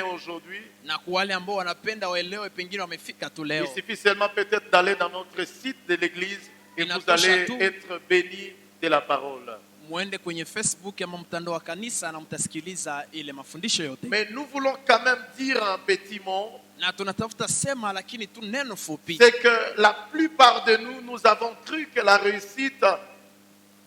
aujourd'hui. Na kwa wale ambao wanapenda waelewe pengine wamefika tu leo. Il suffit seulement peut-être d'aller dans notre site de l'église et vous allez être bénis de la parole. Muende kwenye Facebook ama mtandao wa kanisa na mtasikiliza ile mafundisho yote. Mais nous voulons quand même dire un petit mot. Na tunatafuta sema lakini tu neno fupi. C'est que la plupart de nous, nous avons cru que la réussite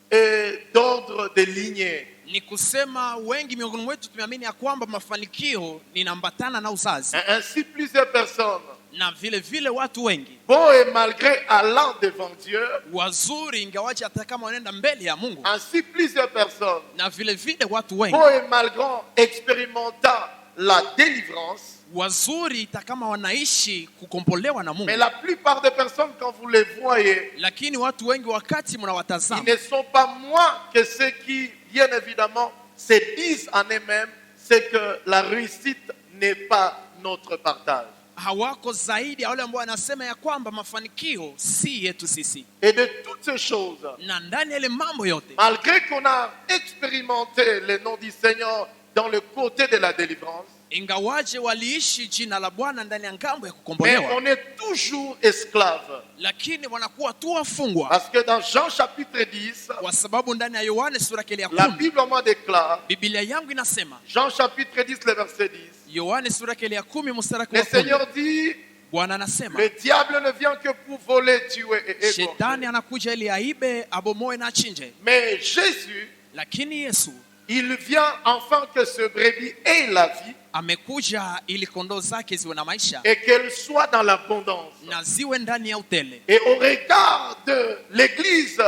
est d'ordre de lignée. Ni kusema wengi miongoni mwetu tumeamini ya kwamba mafanikio ninaambatana na uzazi. Ainsi plusieurs personnes, na vile watu wengi, bon et malgré allant devant Dieu, wazuri ingawaje hata kama wanaenda mbele ya Mungu. Ainsi plusieurs personnes, na vile watu wengi, bon et malgré expérimentant la délivrance, wazuri hata kama wanaishi kukombolewa na Mungu. Mais la plupart des personnes quand vous les voyez, lakini watu wengi wakati mnawatazama, ils ne sont pas moins que ceux qui bien évidemment se disent en eux-mêmes c'est que la réussite n'est pas notre partage. Hawako zaidi ya wale ambao wanasema ya kwamba mafanikio si yetu sisi. Et de toutes ces choses, na ndani ya ile mambo yote, malgré qu'on a expérimenté le nom du Seigneur dans le côté de la délivrance, ingawaje waliishi jina la Bwana ndani ya ngambo ya mais kukombolewa, on est toujours esclave. lakini wanakuwa tu wafungwa. Parce que dans Jean chapitre 10, kwa sababu ndani ya Yohane sura ya 10, la Bible moi déclare, Biblia yangu inasema, Jean chapitre 10 le verset 10, Yohane sura ya 10 mstari le wa 10, Seigneur dit, Bwana anasema, le diable ne vient que pour voler, tuer et égorger. Shetani anakuja ili aibe, abomoe na achinje. Mais Jésus, lakini Yesu, il vient enfin que ce brebis ait la vie, amekuja ili kondoo zake ziwe na maisha, et qu'elle soit dans l'abondance. na ziwe ndani ya utele. Et au regard de l'église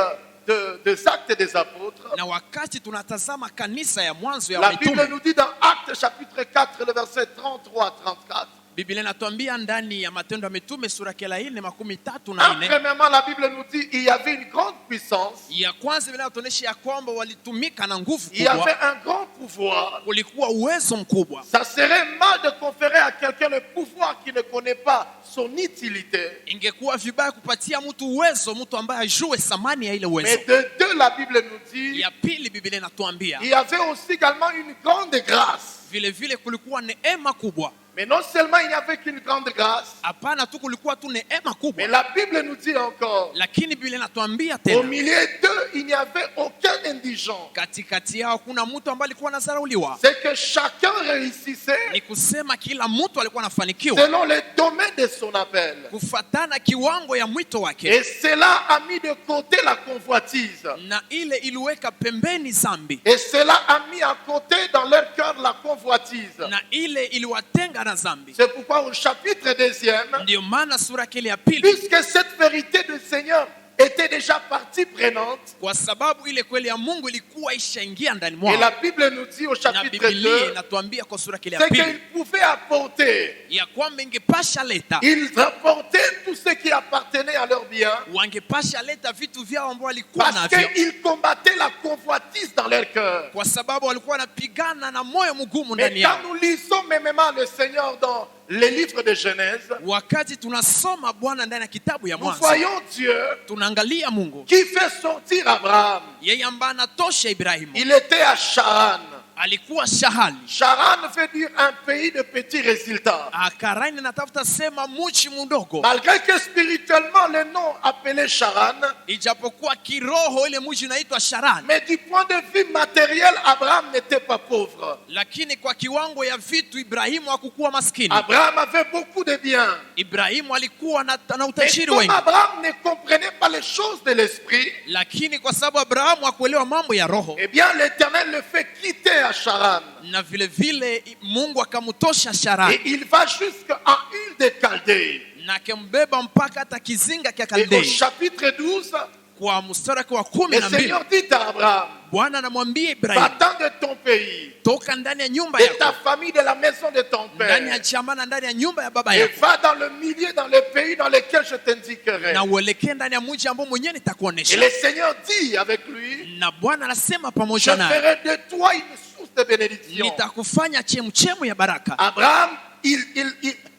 des Actes des Apôtres, na wakati tunatazama kanisa ya mwanzo ya la Bible mitume, nous dit dans Actes chapitre 4 le verset 33-34, Biblia inatuambia ndani ya Matendo ya Mitume sura ya 4:34. premièrement la Bible nous dit il y avait une grande puissance, ya kwanza Biblia inatuonyesha ya kwamba walitumika na nguvu il y avait kubwa, un grand pouvoir. kulikuwa uwezo mkubwa. Ça serait mal de conférer à quelqu'un le pouvoir qui ne connaît pas son utilité. Ingekuwa vibaya kupatia mtu uwezo, mtu ambaye ajue thamani ya ile uwezo. Mais de deux, la Bible nous dit, ya pili Biblia inatuambia il y avait aussi également une grande grâce. vile kulikuwa neema kubwa. Mais non seulement il n'y avait qu'une grande grâce, hapana tu kulikuwa tu neema kubwa, mais la Bible nous dit encore, lakini Biblia inatuambia au tena, milieu d'eux, il n'y avait aucun indigent. katikati yao kuna mtu ambaye alikuwa anadharauliwa. C'est que chacun réussissait ni kusema kila mtu alikuwa anafanikiwa selon le domaine de son appel. kufatana kiwango ya mwito wake. Et cela a mis de côté la convoitise. na ile iliweka pembeni zambi. Et cela a mis à côté dans leur cœur la convoitise. na ile iliwatenga na zambi. C'est pourquoi au chapitre 2, ndio maana sura ya pili, puisque cette vérité du Seigneur était déjà partie prenante, kwa sababu ile kweli ya Mungu ilikuwa ishaingia ndani et mwao, la Bible nous dit au na chapitre Biblia 2, inatuambia kwa sura ya c'est pili qu'ils pouvaient apporter, ya kwamba ingepasha leta, ils apportaient tout ce qui appartenait à leur bien, wangepasha leta vitu vyao ambao walikuwa parce navyo, qu'ils combattaient la convoitise dans leur cœur. kwa sababu walikuwa wanapigana na moyo mgumu Mais ndani quand yao. nous lisons même le Seigneur dans les livres de Genèse, wakati tunasoma Bwana ndani ya kitabu ya nous Mwanzo, voyons Dieu tunaangalia Mungu qui fait sortir Abraham. yeye ambaye anatosha Ibrahimu. Il était à Charan. alikuwa Shahali. Charan veut dire un pays de petits résultats. Karani natafuta sema muchi mdogo. Malgré que spirituellement le nom appelé Charan, ijapokuwa kiroho ile mji unaitwa Sharan, mais du point de vue matériel, Abraham n'était pas pauvre. lakini kwa kiwango ya vitu Ibrahimu hakukuwa maskini. Abraham avait beaucoup de biens. Ibrahimu alikuwa na Et utajiri comme wengi, Abraham ne comprenait pas les choses de l'esprit, lakini kwa sababu Abrahamu hakuelewa mambo ya roho, eh bien l'Éternel le fait quitter à Charan. na vile Mungu akamtosha Sharan, Et il va jusqu'à Ur de Chaldée. na akambeba mpaka hata kizinga cha Et au Kaldei. chapitre 12, Kwa mstari wa le 12 Seigneur dit à Abraham, Bwana anamwambia Ibrahimu, va-t'en de ton pays, toka ndani ya nyumba de ta yako, famille, de la maison de ton ndani ya père, chama na ndani ya nyumba ya baba et yako, va dans le milieu, dans le pays dans lequel je t'indiquerai. na uelekee ndani ya mji ambao mwenyewe Et nitakuonesha. le Seigneur dit avec lui, Na Bwana anasema je pamoja naye, ferai de toi une source de bénédiction. nitakufanya chemchemu ya baraka. Abraham,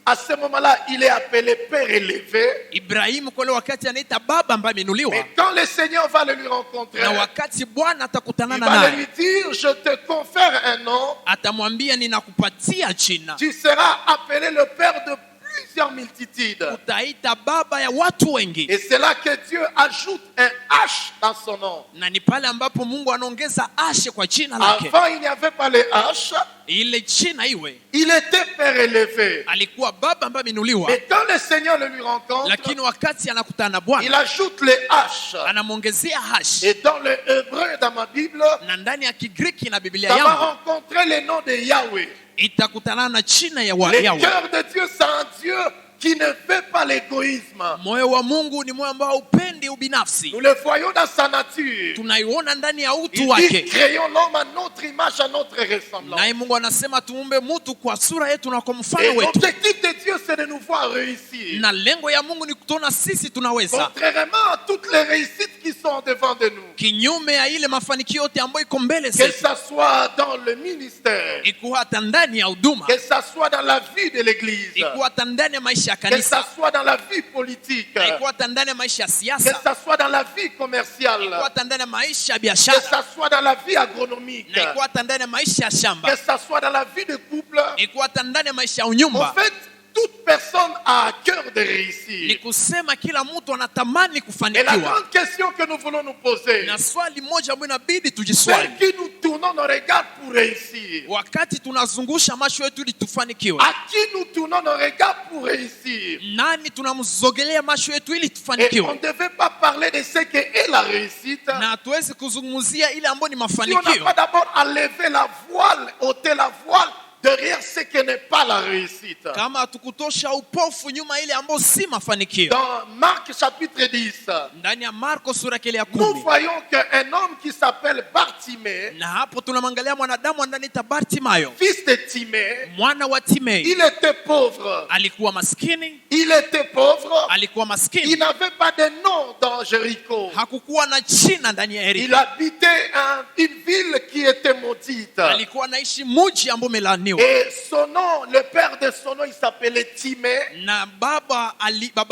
à ce moment-là, il est appelé père élevé. Ibrahimu kwa ile wakati anaita baba ambaye ameinuliwa. Mais quand le Seigneur va le lui rencontrer, Na wakati Bwana atakutana il na va naye, lui dire, je te confère un nom. atamwambia ninakupatia jina. Tu seras appelé le père de plusieurs multitudes. Utaita baba ya watu wengi. Et c'est là que Dieu ajoute un H dans son nom. Na ni pale ambapo Mungu anaongeza ashe kwa jina lake. Avant, il n'y avait pas les H. Ile jina iwe. Il était père élevé. Alikuwa baba ambaye ameinuliwa. Mais quand le Seigneur le lui rencontre, Lakini wakati anakutana na il Bwana, ajoute les H. anamwongezea hash. Et dans le hébreu, dans ma Bible, Na ndani ya Kigiriki na Biblia ça va yangu rencontrer le nom de Yahweh. itakutana na jina ya Le Yahweh. cœur de Dieu, c'est un Dieu qui ne fait pas l'égoïsme. Moyo wa Mungu ni moyo ambao haupendi ubinafsi. Nous le voyons dans sa nature. Tunaiona ndani ya utu Il dit, wake. créons l'homme à notre image, à notre ressemblance. Naye Mungu anasema tuumbe mtu kwa sura yetu na kwa Et mfano wetu. l'objectif de Dieu, c'est de nous voir réussir. Na lengo ya Mungu ni kutuona sisi tunaweza. Contrairement à toutes les réussites qui sont devant de nous. Kinyume ya ile mafanikio yote ambayo iko mbele Que zetu. ça soit dans le ministère, Ikuwa hata ndani ya huduma. que ça soit dans la vie de l'église, Ikuwa hata ndani ya maisha ya que kanisa. ça soit dans la vie politique, Na ikuwa hata ndani ya maisha ya que siasa. ça soit dans la vie commerciale, Ikuwa hata ndani ya maisha ya que biashara. ça soit dans la vie agronomique, Na ikuwa hata ndani ya maisha ya shamba. que ça soit dans la vie de couple. Ikuwa hata ndani ya maisha ya En unyumba. fait, toute personne a à cœur de Ni réussir. kusema kila mtu anatamani Et la kufanikiwa. grande question que nous voulons nous poser, Na swali moja ambayo inabidi vers tujiswali. qui nous tournons nos regards pour réussir? Wakati tunazungusha macho yetu ili tufanikiwe, À qui nous tournons nos regards pour réussir? nani tunamzogelea macho yetu ili Et on tufanikiwe? ne devait pas parler de ce qu'est la réussite. Na hatuwezi kuzungumzia ile ambayo ni Si on n'a mafanikio pas d'abord à lever la voile, ôter la voile derrière ce qui n'est pas la réussite. kama hatukutosha upofu nyuma ile ambayo si mafanikio. Dans Marc chapitre 10, Ndani ya Marko sura ile ya nous 10, voyons qu'un homme qui s'appelle Bartimée, na hapo tunamwangalia mwanadamu anaitwa Bartimayo, fils de Timée, mwana wa Timei. il était pauvre. Alikuwa maskini, Il était pauvre. alikuwa Il maskini, n'avait pas de nom dans Jéricho. hakukuwa na jina ndani ya Il Yeriko. habitait une ville qui était maudite. Alikuwa anaishi mji ambao umelaaniwa. Et son nom, le père de son nom, il s'appelait Timée. Na baba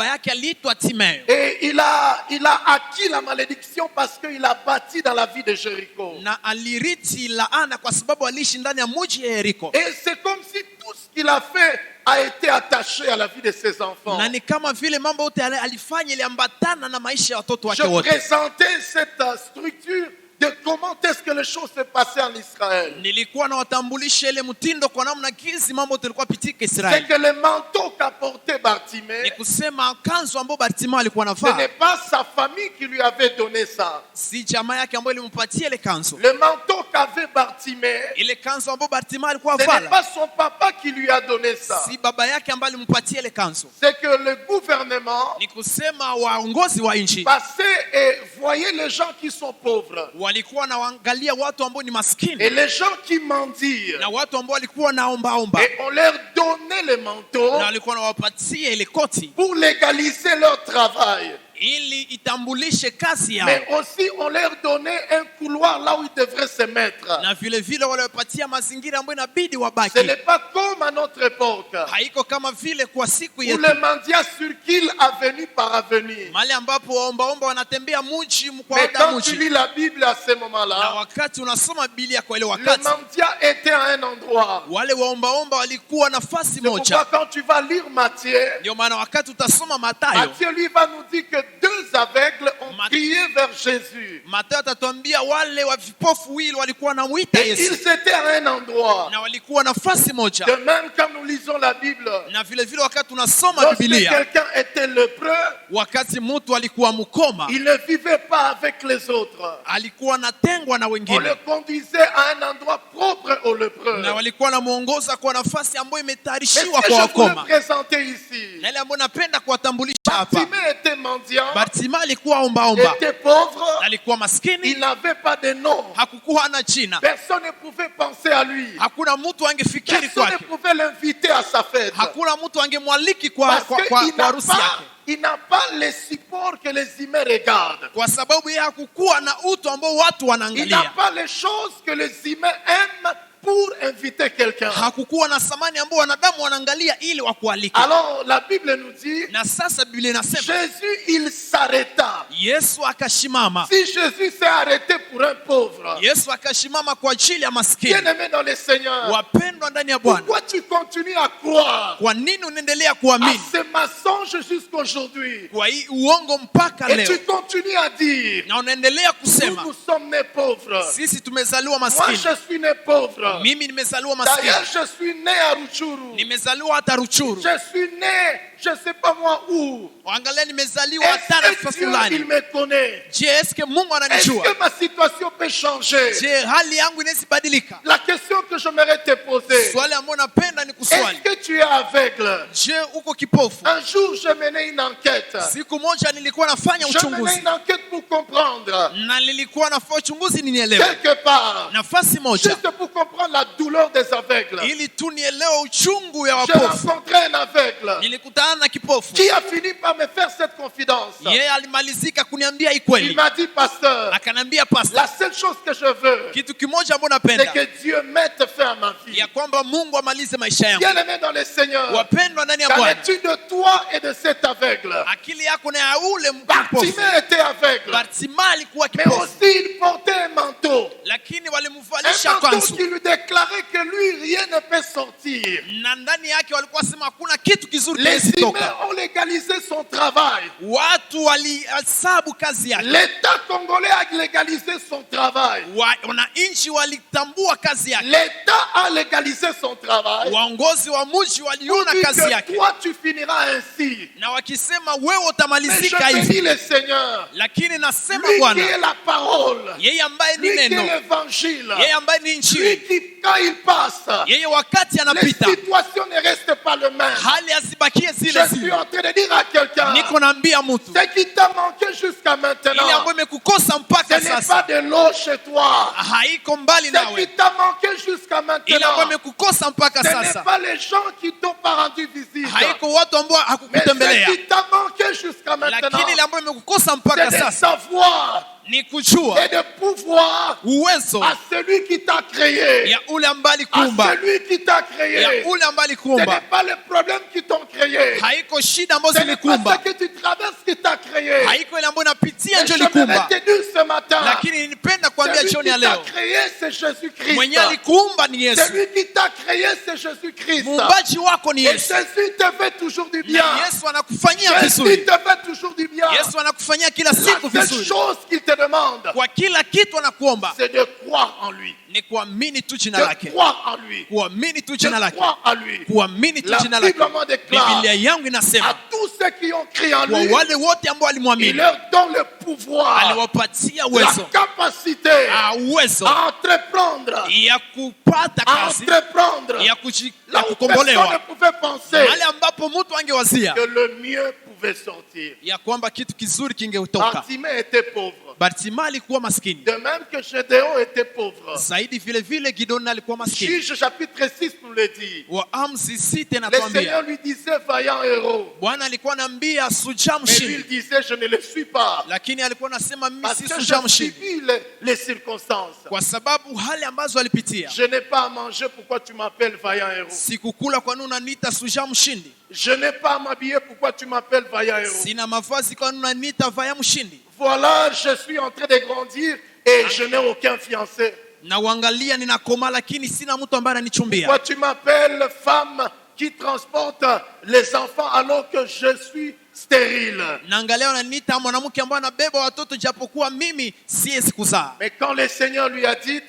yake aliitwa Timeo. Et il a acquis la malédiction parce qu'il a bâti dans la vie de Jéricho. Na alirithi laana kwa sababu aliishi ndani ya mji ya Yeriko. Et c'est comme si tout ce qu'il a fait a été attaché à la vie de ses enfants. Na ni kama vile mambo yote alifanya iliambatana na maisha ya watoto wake Je wote. présentais cette structure de comment est-ce que les choses se passaient en Israël. Nilikuwa na watambulisha ile mtindo kwa namna gizi mambo yote yalikuwa pitika C'est Israeli. que le manteau qu'a porté Ni Bartimée, kusema kanzu ambayo Bartimayo alikuwa ce n'est anavaa, pas sa famille qui lui avait donné ça. si jamaa yake ambayo ilimpatia ile kanzu. Le manteau qu'avait Bartimée, Ile kanzu ambayo Bartimayo alikuwa ce n'est avala, pas son papa qui lui a donné ça. si baba yake ambaye alimpatia ile kanzu. C'est que le gouvernement Ni kusema waongozi wa nchi passait et voyait les gens qui sont pauvres. walikuwa wanaangalia watu ambao ni Et maskini les gens qui mendient. na watu ambao walikuwa naombaomba, Et on leur donnait les manteaux na walikuwa nawapatia ile koti pour légaliser leur travail. ili itambulishe kazi yao, Mais aussi on leur donnait un couloir là où ils devraient se mettre. na vile vile waliwapatia mazingira ambayo inabidi Ce wabaki. n'est pas comme à notre époque Haiko kama vile kwa siku où yetu les mendiants circulent avenue par avenue. mahali ambapo waombaomba wanatembea mji kwa Mais ada quand tu mji, lis la Bible à ce na moment-là, wakati unasoma Biblia kwa ile le wakati mendiant était à un endroit. wale waombaomba walikuwa nafasi C'est pourquoi moja. quand tu vas lire Matthieu, Ndio maana wakati utasoma Mathayo, Matthieu lui va nous dire que deux aveugles ont Mat- crié vers Jésus. Mathayo atatuambia wale wa vipofu wili walikuwa wanamuita Et Yesu ils étaient à un endroit. na walikuwa nafasi moja. De même, quand nous lisons la Bible, Na vile vile wakati tunasoma lorsque Biblia, quelqu'un était lépreux, wakati mtu alikuwa mkoma, il ne vivait pas avec les autres. alikuwa anatengwa na On wengine, le conduisait à un endroit propre aux lépreux. na walikuwa wanamuongoza kwa nafasi ambayo Mais imetayarishiwa ce que kwa je voulais wakoma. présenter ici, Na ile ambayo napenda kuwatambulisha hapa, Bartimée était mendiant, Bartimayo alikuwa ombaomba, était pauvre, alikuwa il maskini, n'avait pas de nom. hakukuwa na jina, Personne ne pouvait penser à lui. hakuna mtu angefikiri Personne ne kwake, pouvait l'inviter à sa fête. hakuna mtu angemwaliki kwa Parce qu'il n'a harusi yake, pas, il n'a pas les supports que les humains regardent. kwa sababu yeye hakukuwa na utu ambao watu Il n'a wanaangalia. pas les choses que les humains aiment pour inviter quelqu'un. Hakukuwa na samani ambao wanadamu wanaangalia ili wakualike. Alors la Bible nous dit, Na sasa Biblia inasema Jésus il s'arrêta. Yesu akashimama. Si Jésus s'est arrêté pour un pauvre, Yesu akashimama kwa ajili ya maskini. bien-aimé dans le Seigneur, Wapendwa ndani ya Bwana, pourquoi tu continues à croire kwa nini unaendelea à kuamini ces mensonges jusqu'aujourd'hui? kwa hii uongo mpaka Et leo, tu continues à dire, na unaendelea nous, kusema nous sommes nés pauvres. sisi tumezaliwa Moi, maskini? je suis né pauvre. Mimi nimezaliwa D'ailleurs, maskini, je suis né à Ruchuru. nimezaliwa hata Ruchuru. Je suis né, je ne sais pas moi où. Angalia, nimezaliwa hata Est-ce nafasi que Dieu, il fulani. me connaît? Je, eske Mungu Est-ce ananijua? que ma situation peut changer? Je, hali yangu inaweza badilika? La question que j'aimerais te poser, Swali ambalo napenda ni est-ce kuswali, que tu es aveugle? je, uko kipofu? Un jour, je menais une enquête. Siku moja nilikuwa nafanya Je menais uchunguzi une enquête pour comprendre, na nilikuwa nafanya uchunguzi nielewe quelque part, nafasi moja, juste pour comprendre la douleur des aveugles. ili tu nielewe uchungu ya J'ai wapofu. rencontré un aveugle Nilikutana na kipofu, qui a fini par me faire cette confidence. yeye alimalizika kuniambia hii Il kweli, m'a dit, pasteur, akanambia pastor, la seule chose que je veux, kitu kimoja ambacho c'est napenda que Dieu mette fin à ma vie. ya kwamba Mungu amalize maisha yangu. Bien-aimé dans le Seigneur, Wapendwa ndani ya qu'en Bwana, es-tu de toi et de cet aveugle? akili yako na ya ule kipofu. Bartimée était aveugle, Bartima alikuwa mais kipofu, aussi il portait un manteau. lakini Un walimvalisha manteau kanzu, qui lui déclarait que lui, rien ne peut sortir. na ndani yake walikuwa sema hakuna kitu kizuri Les kinaweza humains toka. ont légalisé son travail. Watu walihesabu kazi yake, L'État congolais a légalisé son travail. wananchi walitambua kazi yake, L'État a légalisé son travail. waongozi wa mji Pour waliona dire kazi que yake, toi, tu finiras ainsi. na wakisema wewe Mais je utamalizika bénis hivi. le Seigneur. Lakini nasema Lui qui Bwana, est la parole. yeye ambaye ni Lui qui est neno, l'évangile. yeye ambaye ni Lui injili, qui, quand il passe, yeye wakati les anapita situations ne restent pas les mêmes. hali hazibakie Je zile suis zile. en train de dire à quelqu'un, Niko naambia mtu ce qui t'a manqué jusqu'à ile maintenant, ambayo imekukosa ce mpaka n'est pas sasa de l'eau chez toi. haiko mbali Ce nawe, qui t'a manqué jusqu'à ile ambayo maintenant, imekukosa mpaka ce n'est sasa pas les gens qui t'ont pas rendu visite. haiko watu ambao Mais ce hakukutembelea, qui t'a manqué jusqu'à maintenant, lakini ile ambayo imekukosa mpaka c'est de sasa savoir ni kujua et de pouvoir uwezo à celui qui t'a créé. ya ule ambaye À alikuumba, celui qui t'a ya créé. ule ambaye Ce alikuumba. n'est pas les problèmes qui t'ont créé. Haiko shida ambazo Ce n'est pas zilikuumba, ce que tu traverses qui t'a créé. haiko ile ambayo inapitia Mais ndio je voudrais likumba, te dire ce matin, lakini nipenda kuambia celui jioni qui ya t'a leo, créé, c'est Jésus-Christ. mwenye alikuumba ni Yesu, Celui qui t'a créé, c'est Jésus-Christ. muumbaji wako ni Et Yesu, Jésus te fait toujours du bien. na Yesu anakufanyia Jésus vizuri, te fait toujours du bien. Yesu anakufanyia kila La siku seule vizuri. chose qu'il te demande, Kwa kila kitu anakuomba c'est de croire en lui. ni kuamini tu jina De lake, croire en lui. kuamini tu De jina lake, croire en lui. kuamini tu La jina lake. Bible m'en déclare Biblia yangu à inasema tous ceux qui ont crié en kwa lui, wale wote ambao il walimwamini leur donne le pouvoir, aliwapatia la uwezo, capacité uwezo à entreprendre, ya kupata à kazi entreprendre ya là où personne ne kukombolewa, pouvait penser mahali ambapo mtu angewazia que le mieux pouvait sortir. ya kwamba kitu kizuri kingetoka. Bartimée était pauvre. Bartima alikuwa maskini De même que Gédéon était pauvre. zaidi, vile vile Gideoni alikuwa maskini. Juge chapitre 6 nous le dit. Waamuzi 6 Le Seigneur inatuambia lui disait, vaillant héros. Bwana alikuwa anaambia suja Mais lui, il mshindi, disait, je ne le suis pas. lakini alikuwa anasema mimi Parce si que suja je mshindi, subis les circonstances. kwa sababu hali ambazo alipitia. Je n'ai pas à manger, pourquoi tu m'appelles vaillant héros? Sikukula, kwa nini unaniita suja mshindi? Je n'ai pas à m'habiller, pourquoi tu m'appelles vaillant héros? Sina mavazi, kwa nini unaniita vaya mshindi? Voilà, je suis en train de grandir et je n'ai aucun fiancé. Na uangalia ninakoma, lakini sina mtu ambaye ananichumbia. Pourquoi tu m'appelles femme qui transporte les enfants alors que je suis stérile? Naangalia unaniita mwanamke ambaye anabeba watoto japokuwa mimi siwezi kuzaa. Mais quand le Seigneur lui a dit,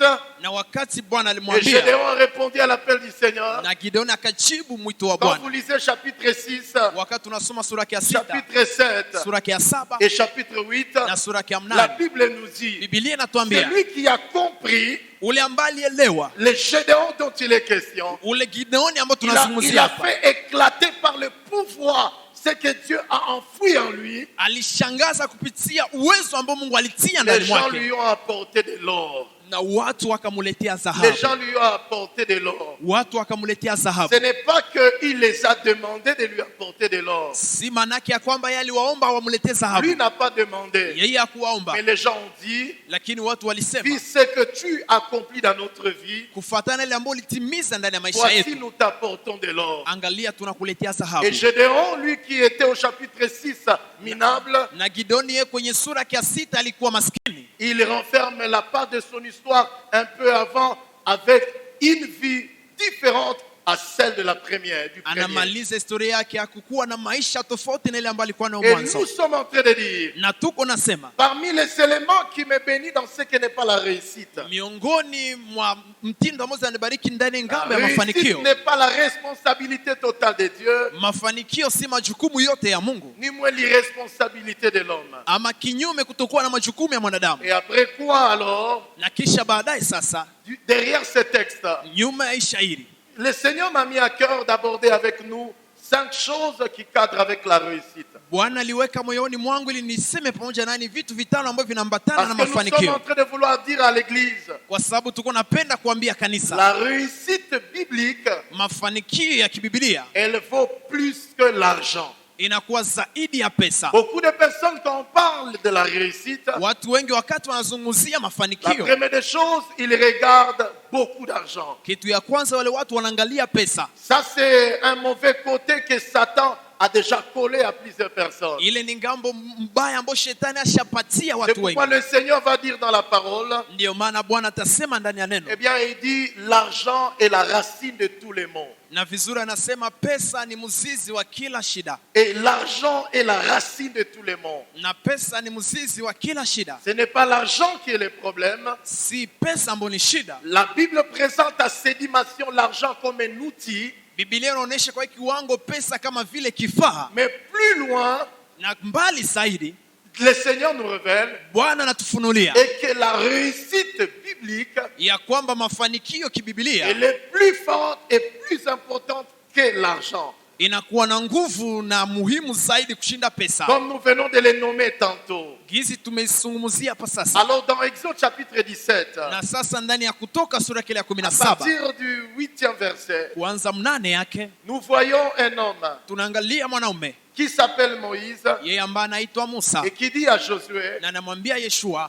Na wakati Bwana et alimwambia, Gédéon a répondu à l'appel du Seigneur. na Gideoni akajibu mwito wa Quand Bwana. vous lisez chapitre 6, Wakati tunasoma sura ya 6, chapitre 7 sura ya 7 et chapitre 8, na sura ya la 8, Bible nous dit, Biblia inatuambia celui qui a compris ule ambaye alielewa, le Gédéon dont il est question, ule Gideoni ambao il tunazungumzia a hapa, fait éclater par le pouvoir ce que Dieu a enfoui en lui. alishangaza kupitia uwezo ambao Mungu alitia Les ndani gens mwake, lui ont apporté de l'or. na watu wakamuletea Les dhahabu. gens lui ont apporté de l'or. Watu wakamuletea Ce dhahabu. n'est pas qu'il les a demandé de lui apporter de l'or. Si manake ya kwamba yeye aliwaomba wamuletee Lui dhahabu. n'a pas demandé. Yeye hakuwaomba. Mais les gens ont dit, Lakini watu walisema puis ce que tu accomplis dans notre vie, kufuatana ile ambayo ulitimiza ndani ya maisha voici yetu, nous t'apportons de l'or. angalia tunakuletea Et dhahabu. Gédéon, lui qui était au chapitre 6, minable, Na Gidoni yeye kwenye sura ya 6 alikuwa maskini. il renferme la part de son histoire un peu avant avec une vie différente à celle de la première, du premier. Anamaliza historia yake ya kukuwa na maisha tofauti na ile ambayo alikuwa nayo Et mwanzo. nous sommes en train de dire, Na tuko nasema parmi les éléments qui me bénissent dans ce qui n'est pas la réussite, miongoni mwa mtindo ambao zinanibariki ndani ya la ngambo ya réussite mafanikio. n'est pas la responsabilité totale de Dieu, Mafanikio si majukumu yote ya Mungu, ni moins l'irresponsabilité de l'homme. ama kinyume kutokuwa na majukumu ya mwanadamu. Et après quoi alors, Na kisha baadaye sasa, derrière ce texte, nyuma ya shairi, le Seigneur m'a mis à cœur d'aborder avec nous 5 choses qui cadrent avec la réussite. Bwana aliweka moyoni mwangu ili niseme pamoja nani vitu vitano ambavyo vinaambatana Parce na que nous sommes en mafanikio, train de vouloir dire à l'église, kwa sababu tuko napenda kuambia kanisa la réussite biblique, mafanikio ya kibiblia elle vaut plus que l'argent. inakuwa zaidi ya pesa. Beaucoup de personnes, quand on parle de la réussite, Watu wengi wakati wanazungumzia la mafanikio, première des choses, ils regardent beaucoup d'argent. kitu ya kwanza wale watu wanaangalia pesa. Ça, c'est un mauvais côté que Satan a déjà collé à plusieurs personnes. Ile ni ngambo mbaya ambayo shetani ashapatia C'est watu pourquoi wengi. le Seigneur va dire dans la parole, Ndio maana Bwana atasema ndani ya neno, eh bien, il dit, l'argent est la racine de tous les maux. na vizuri anasema pesa ni mzizi wa kila shida, Et l'argent est la racine de tous les maux. na pesa ni mzizi wa kila shida. Ce n'est pas l'argent qui est le problème. Si pesa ambayo ni shida. La Bible présente à ses dimensions l'argent comme un outil, Biblia inaonyesha kwa kiwango pesa kama vile kifaa, mais plus loin, na mbali zaidi le Seigneur nous révèle Bwana anatufunulia et que la réussite biblique ya kwamba mafanikio kibibilia est plus forte et plus importante que l'argent. inakuwa na nguvu na muhimu zaidi kushinda pesa, Comme nous venons de les nommer tantôt. gizi tumeizungumzia hapa sasa. Alors dans Exode chapitre 17, Na sasa ndani ya Kutoka sura ya à 17 partir du 8e verset, kuanza 8 yake nous voyons un homme tunaangalia mwanaume qui s'appelle Moïse yeye ambaye anaitwa Musa, et qui dit à Josué, na anamwambia Yeshua,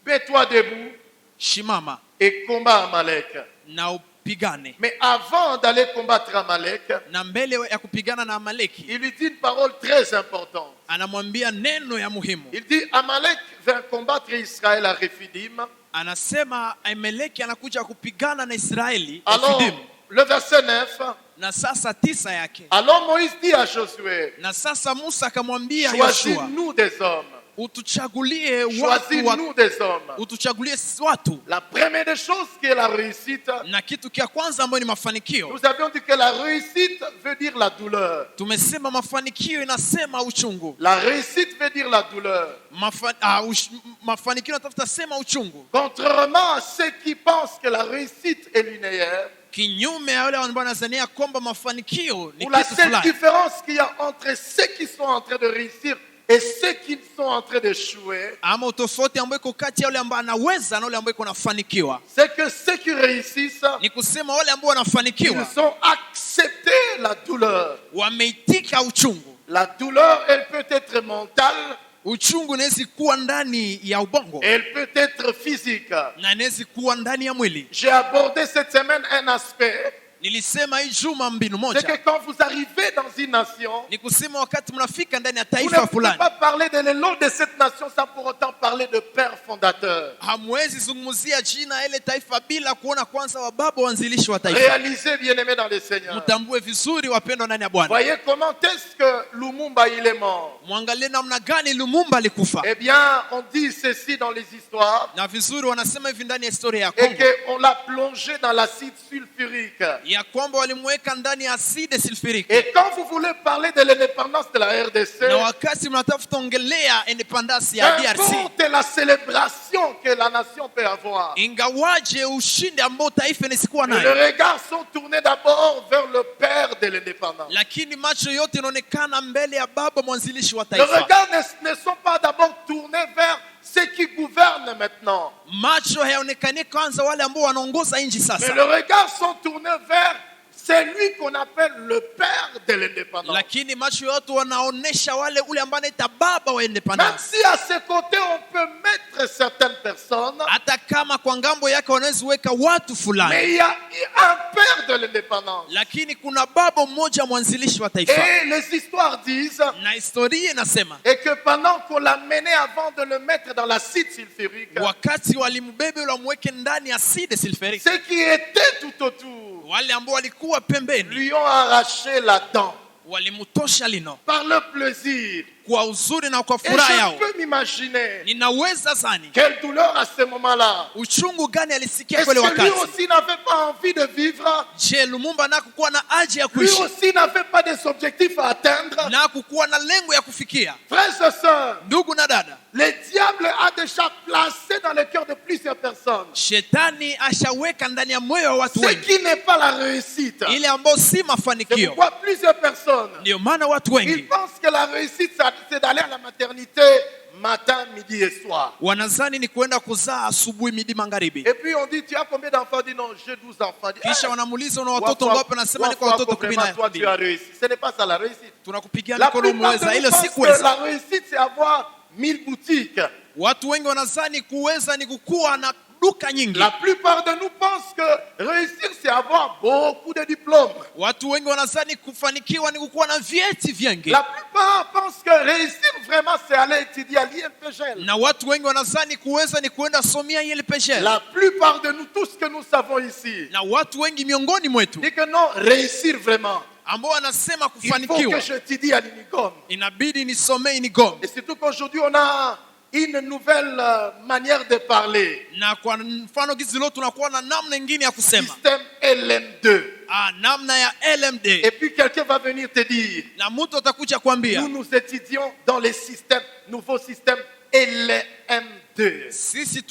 mets-toi debout shimama et combat Amalek. na upigane. Mais avant d'aller combattre Amalek, Na mbele ya kupigana na Amaleki il lui dit une parole très importante. anamwambia neno ya muhimu. Il dit, Amalek vint combattre Israël à Rephidim. Anasema Amaleki anakuja kupigana na Israeli Alors, Refidim. le verset 9, Na sasa 9 yake, alors Moïse dit à Josué, na sasa Musa akamwambia Yoshua, choisis-nous des hommes. utuchagulie watu Choisis-nous des hommes. utuchagulie watu. La première des choses qui est la réussite, Na kitu kia kwanza ambayo ni mafanikio, nous avions dit que la réussite veut dire la douleur. tumesema mafanikio inasema uchungu. La réussite veut dire la douleur. Mafanikio natafuta sema uchungu, Contrairement à ceux qui pensent que la réussite est linéaire, kinyume ya wale ambao wanazania kwamba mafanikio ni ou la kitu seule fulani, différence qu'il y a entre ceux qui sont en train de réussir et ceux qui sont en train d'échouer, ama utofauti ambao iko kati ya wale ambao anaweza na wale ambao iko nafanikiwa, c'est que ceux qui réussissent, ni kusema wale ambao ils wanafanikiwa ont accepté la douleur. wameitika uchungu. La douleur, elle peut être mentale, Uchungu inaweza kuwa ndani ya ubongo elle peut être physique. na inaweza kuwa ndani ya mwili. J'ai abordé cette semaine un aspect, Nilisema hii juma mbinu c'est que moja, quand vous arrivez dans une nation, ni kusema wakati mnafika ndani ya vous ne taifa pouvez fulani, pas parler de l'élan de cette nation sans pour autant parler de père fondateur. hamwezi zungumzia jina ile taifa bila kuona kwanza wababa wanzilishi wa taifa. Réalisez, bien-aimés dans le Seigneur. Mtambue vizuri wapendwa ndani ya Bwana. Voyez comment est-ce que Lumumba il est mort. Mwangalie namna gani Lumumba alikufa. Eh bien, on dit ceci dans les histoires, Na vizuri wanasema hivi ndani ya historia ya et Kongo, qu'on l'a plongé dans l'acide sulfurique. ya kwamba walimweka ndani ya aside sulfurique. Et quand vous voulez parler de l'indépendance de la RDC, Na wakati mnatafuta ongelea independence ya DRC, qu'importe la célébration que la nation peut avoir, ingawaje ushindi ambao taifa nisikuwa les nayo, regards sont tournés d'abord vers le père de l'indépendance. lakini macho yote inaonekana mbele ya baba mwanzilishi wa Les taifa. regards ne sont pas d'abord tournés vers ceux qui gouvernent maintenant. Macho hayaonekani kwanza wale ambao wanaongoza nchi Mais sasa, les regards sont tournés vers celui qu'on appelle le père de l'indépendance. lakini macho yote wanaonesha ule ambao anaita baba wa Même independence. si à ses côtés on peut mettre certaines personnes, Hata kama kwa ngambo yake wanaweza weka watu fulani, mais il y a un père de l'indépendance. lakini kuna baba mmoja mwanzilishi wa taifa. Et les histoires disent Na historia inasema et que pendant qu'on l'a mené avant de le mettre dans l'acide sulfurique, wakati walimbebe wamweke ndani ya acide sulfurique, ceux qui étaient tout autour wale ambao walikuwa pembeni lui ont arraché la dent walimtosha lino par le plaisir. kwa uzuri na kwa Et furaha je yao. peux m'imaginer Ninaweza zani quelle douleur à ce moment-là. uchungu gani alisikia Est-ce kwele que lui wakati. aussi n'avait pas envie de vivre? Je, Lumumba nakukuwa na haja ya Lui kuishi aussi n'avait pas des objectifs à atteindre? na kukuwa na lengo ya kufikia? Frères et sœurs, Ndugu na dada, le diable a déjà placé dans le cœur de plusieurs personnes shetani ashaweka ndani ya moyo wa watu ce wengi qui n'est pas la réussite. ile ambayo si C'est mafanikio. pourquoi plusieurs personnes, Ndio maana watu ils wengi pensent que la réussite, c'est d'aller à la maternité matin, midi et soir. wanazani ni kuenda kuzaa asubuhi, midi, magharibi. Et puis on dit, tu as combien d'enfants? Dit non, j'ai 12 enfants. Dit, Kisha hey, wanamuuliza una vois, watoto vois, ngapi? Anasema ni kwa vois, watoto vraiment, toi, tu as 12. réussi. Ce n'est pas ça la réussite. Tunakupigia La mikono plupart umeweza, de ile nous si pensent que kuweza. la réussite, c'est avoir 1000 boutiques. Watu wengi wanazani kuweza ni kukuwa na duka nyingi. La plupart de nous pensent que réussir, c'est avoir beaucoup de diplômes. Watu wengi wanazani kufanikiwa ni kukuwa na vyeti vingi. La plupart pensent que réussir vraiment, c'est aller étudier à l'INPGL. Na watu wengi wanazani kuweza ni kuenda somia ile peshe. La plupart de nous, tout ce que nous savons ici, Na watu wengi miongoni mwetu dit que non, réussir vraiment, ambao wanasema il faut kufanikiwa que j'étudie à l'UNICOM. inabidi nisomee Inigom. Et surtout qu'aujourd'hui, on a une nouvelle manière de parler. Na kwa mfano gizi leo tunakuwa na namna nyingine ya kusema. Système LM2. Namna ya LMD. Et puis quelqu'un va venir te dire, Na mtu atakuja kuambia nous étudions dans les systèmes, nouveaux systèmes LM2. sisi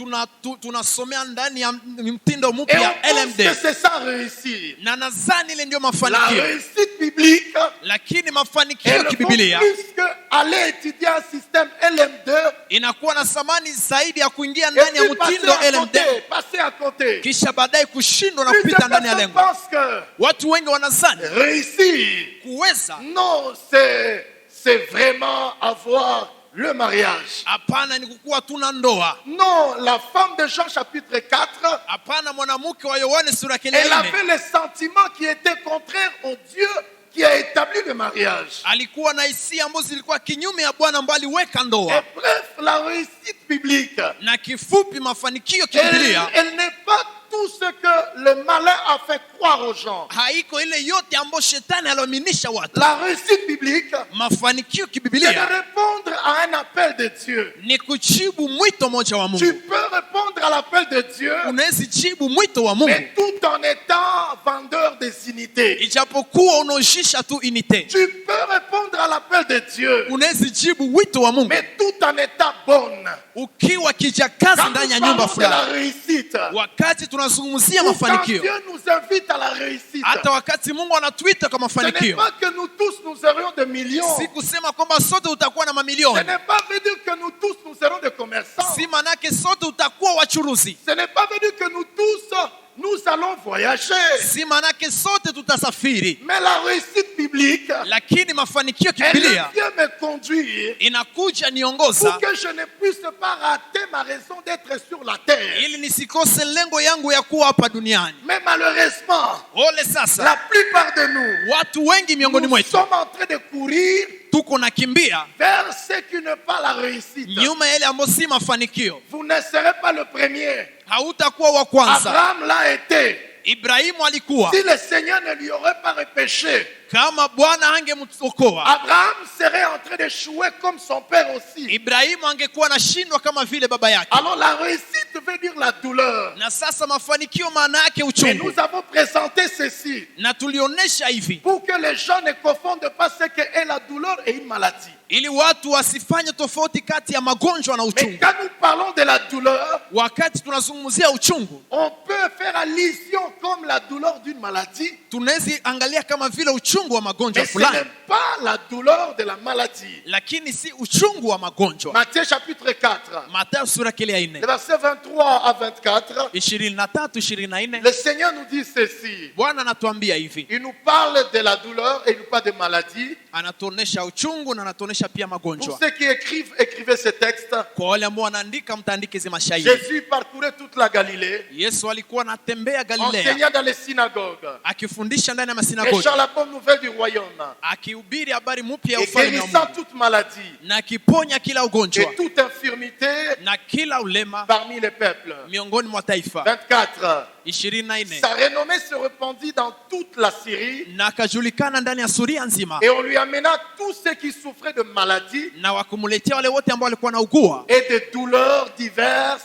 tunasomea ndani ya mtindo Et mpya on pense LMD. que c'est ça réussir. Na nadhani ile ndio La mafanikio. réussite biblique Lakini est mafanikio le kibibilia plus que aller étudier un système LM2 inakuwa na thamani zaidi ya kuingia et ndani ya puis passer mtindo à LMD côté, passer à côté. kisha baadaye kushindwa na Plusieurs kupita ndani ya personnes lengo. pensent que Watu wengi wanazani réussir, kuweza, non, c'est vraiment avoir le mariage. hapana, ni kukuwa tuna ndoa. Non, la femme de Jean chapitre 4, Hapana, mwanamke wa Yohane sura elle ya 4 avait les sentiments qui étaient contraires au Dieu qui a établi le mariage. alikuwa na hisia ambazo zilikuwa kinyume ya Bwana ambaye aliweka Et ndoa. bref, la réussite biblique, Na kifupi, mafanikio kibibilia elle n'est pas tout ce que le malin a fait croire aux gens. haiko ile yote ambayo shetani aliaminisha watu. La réussite biblique, Mafanikio c'est de kibibilia répondre à un appel de Dieu. ni kujibu mwito moja wa Tu Mungu. peux répondre à l'appel de Dieu, Unaweza jibu mwito wa Mungu mais tout en étant vendeur des unités. ijapokuwa unaoshisha tu unité. Tu peux répondre à l'appel de Dieu, Unaweza jibu wito wa Mungu mais tout en étant bonne. ukiwa kijakazi Quand ndani ya nous nyumba parlons de la fulani. réussite, Wakati tunazungumzia ou quand mafanikio, Dieu nous invite à la réussite, hata wakati Mungu anatuita kwa ce n'est mafanikio, pas que nous tous nous aurions de millions. si kusema kwamba sote utakuwa na Ce mamilioni, n'est pas veut dire que nous tous nous serons des commerçants. si manake sote utakuwa wachuruzi, Ce n'est pas veut dire que nous tous nous allons voyager. si manake sote tutasafiri. Mais la réussite biblique, Lakini mafanikio elle kibibilia vient me conduire inakuja pour niongoza que je ne puisse pas rater ma raison d'être sur la terre. ili nisikose lengo yangu ya kuwa hapa duniani. Mais malheureusement, Ole sasa, la plupart de nous, watu wengi miongoni nous mwetu sommes en train de courir tuko nakimbia vers ce qui n'est pas la réussite. nyuma ya ile ambayo si mafanikio. Vous ne serez pas le premier. Hautakuwa wa kwanza. Abraham l'a été. Ibrahimu alikuwa, Si le Seigneur ne lui aurait pas repêché, kama Bwana angemwokoa, Abraham serait en train d'échouer comme son père aussi. Ibrahimu angekuwa anashindwa kama vile baba yake. Alors la réussite veut dire la douleur. Na sasa mafanikio maana yake Et uchungu. nous avons présenté ceci Na tulionyesha hivi pour que les gens ne confondent pas ce qu'est la douleur et une maladie. ili watu wasifanye tofauti kati ya magonjwa na Mais uchungu. quand nous parlons de la douleur, Wakati tunazungumzia uchungu, on peut faire allusion comme la douleur d'une maladie, tunaweza angalia kama vile uchungu wa magonjwa mais ce fulani, n'est pas la douleur de la maladie. lakini si uchungu wa magonjwa. Matthieu chapitre 4, Mathayo sura kile ya les 4, versets 23 à 24, 23-24, le Seigneur nous dit ceci. Bwana anatuambia hivi, Il nous parle de la douleur et il nous parle de maladie. anatuonesha uchungu na anatuonesha pia Pour magonjwa. ceux qui écrivez ce texte, Kwa wale ambao wanaandika, mtaandike hizi mashairi. Jésus parcourait toute la Galilée, Yesu alikuwa anatembea Galilea enseignant dans les synagogues akifundisha ndani ya et masinagogi, chant la bonne nouvelle du royaume akihubiri habari mpya ya et ufalme wa guérissant Mungu toute maladie na akiponya kila ugonjwa et toute infirmité na kila ulema parmi les peuples. miongoni mwa taifa. 24. 24, Sa renommée se répandit dans toute la Syrie na akajulikana ndani ya Suria nzima, et on lui amena tous ceux qui souffraient de maladies na wakumuletea wale wote ambao walikuwa na ugua et de douleurs diverses